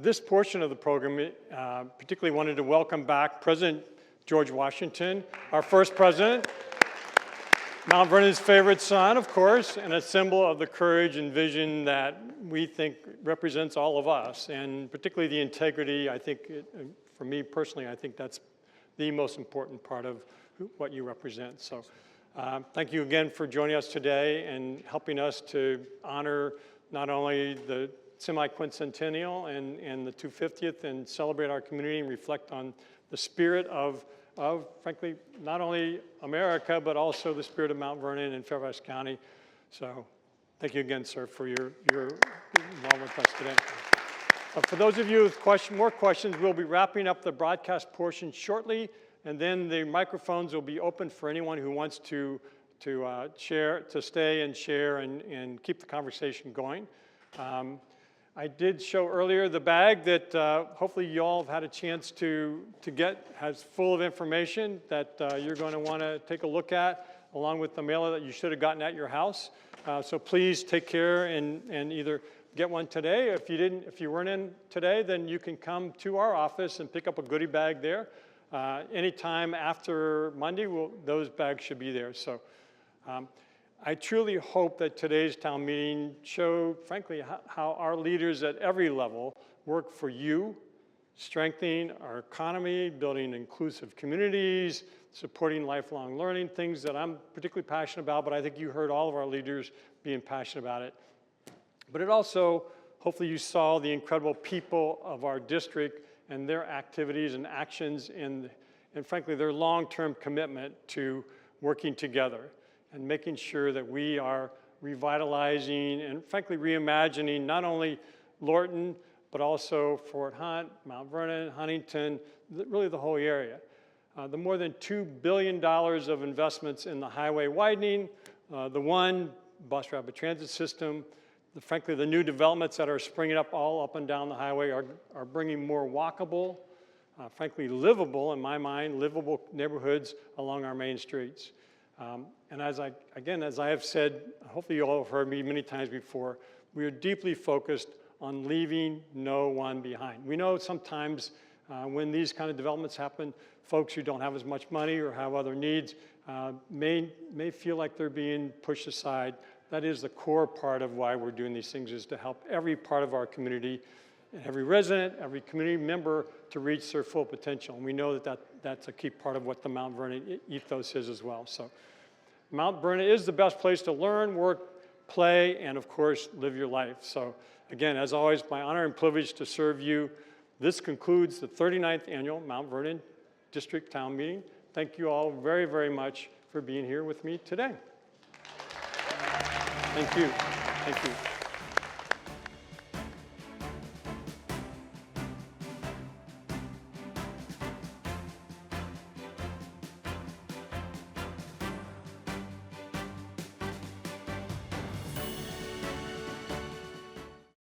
this portion of the program, particularly wanted to welcome back President George Washington, our first president, Mount Vernon's favorite son, of course, and a symbol of the courage and vision that we think represents all of us, and particularly the integrity. I think, for me personally, I think that's the most important part of what you represent. So thank you again for joining us today and helping us to honor not only the Semiquincentennial and the 250th and celebrate our community and reflect on the spirit of frankly, not only America, but also the spirit of Mount Vernon and Fairfax County. So thank you again, sir, for your involvement with us today. For those of you with more questions, we'll be wrapping up the broadcast portion shortly, and then the microphones will be open for anyone who wants to stay and share and keep the conversation going. I did show earlier the bag that hopefully you all have had a chance to get, has full of information that you're going to want to take a look at, along with the mailer that you should have gotten at your house. So please take care and either get one today. If you weren't in today, then you can come to our office and pick up a goodie bag there. Anytime after Monday, those bags should be there. So I truly hope that today's town meeting showed, frankly, how our leaders at every level work for you, strengthening our economy, building inclusive communities, supporting lifelong learning, things that I'm particularly passionate about, but I think you heard all of our leaders being passionate about it. But it also, hopefully you saw the incredible people of our district and their activities and actions and frankly, their long-term commitment to working together and making sure that we are revitalizing and frankly reimagining not only Lorton, but also Fort Hunt, Mount Vernon, Huntington, really the whole area. The more than $2 billion of investments in the highway widening, the one bus rapid transit system, frankly the new developments that are springing up all up and down the highway are bringing more walkable, frankly livable, in my mind, livable neighborhoods along our main streets. And as I have said, hopefully you all have heard me many times before, we are deeply focused on leaving no one behind. We know sometimes when these kind of developments happen, folks who don't have as much money or have other needs may feel like they're being pushed aside. That is the core part of why we're doing these things, is to help every part of our community, every resident, every community member to reach their full potential. And we know that's a key part of what the Mount Vernon ethos is as well. So Mount Vernon is the best place to learn, work, play, and of course, live your life. So again, as always, my honor and privilege to serve you. This concludes the 39th annual Mount Vernon District Town Meeting. Thank you all very, very much for being here with me today. Thank you. Thank you.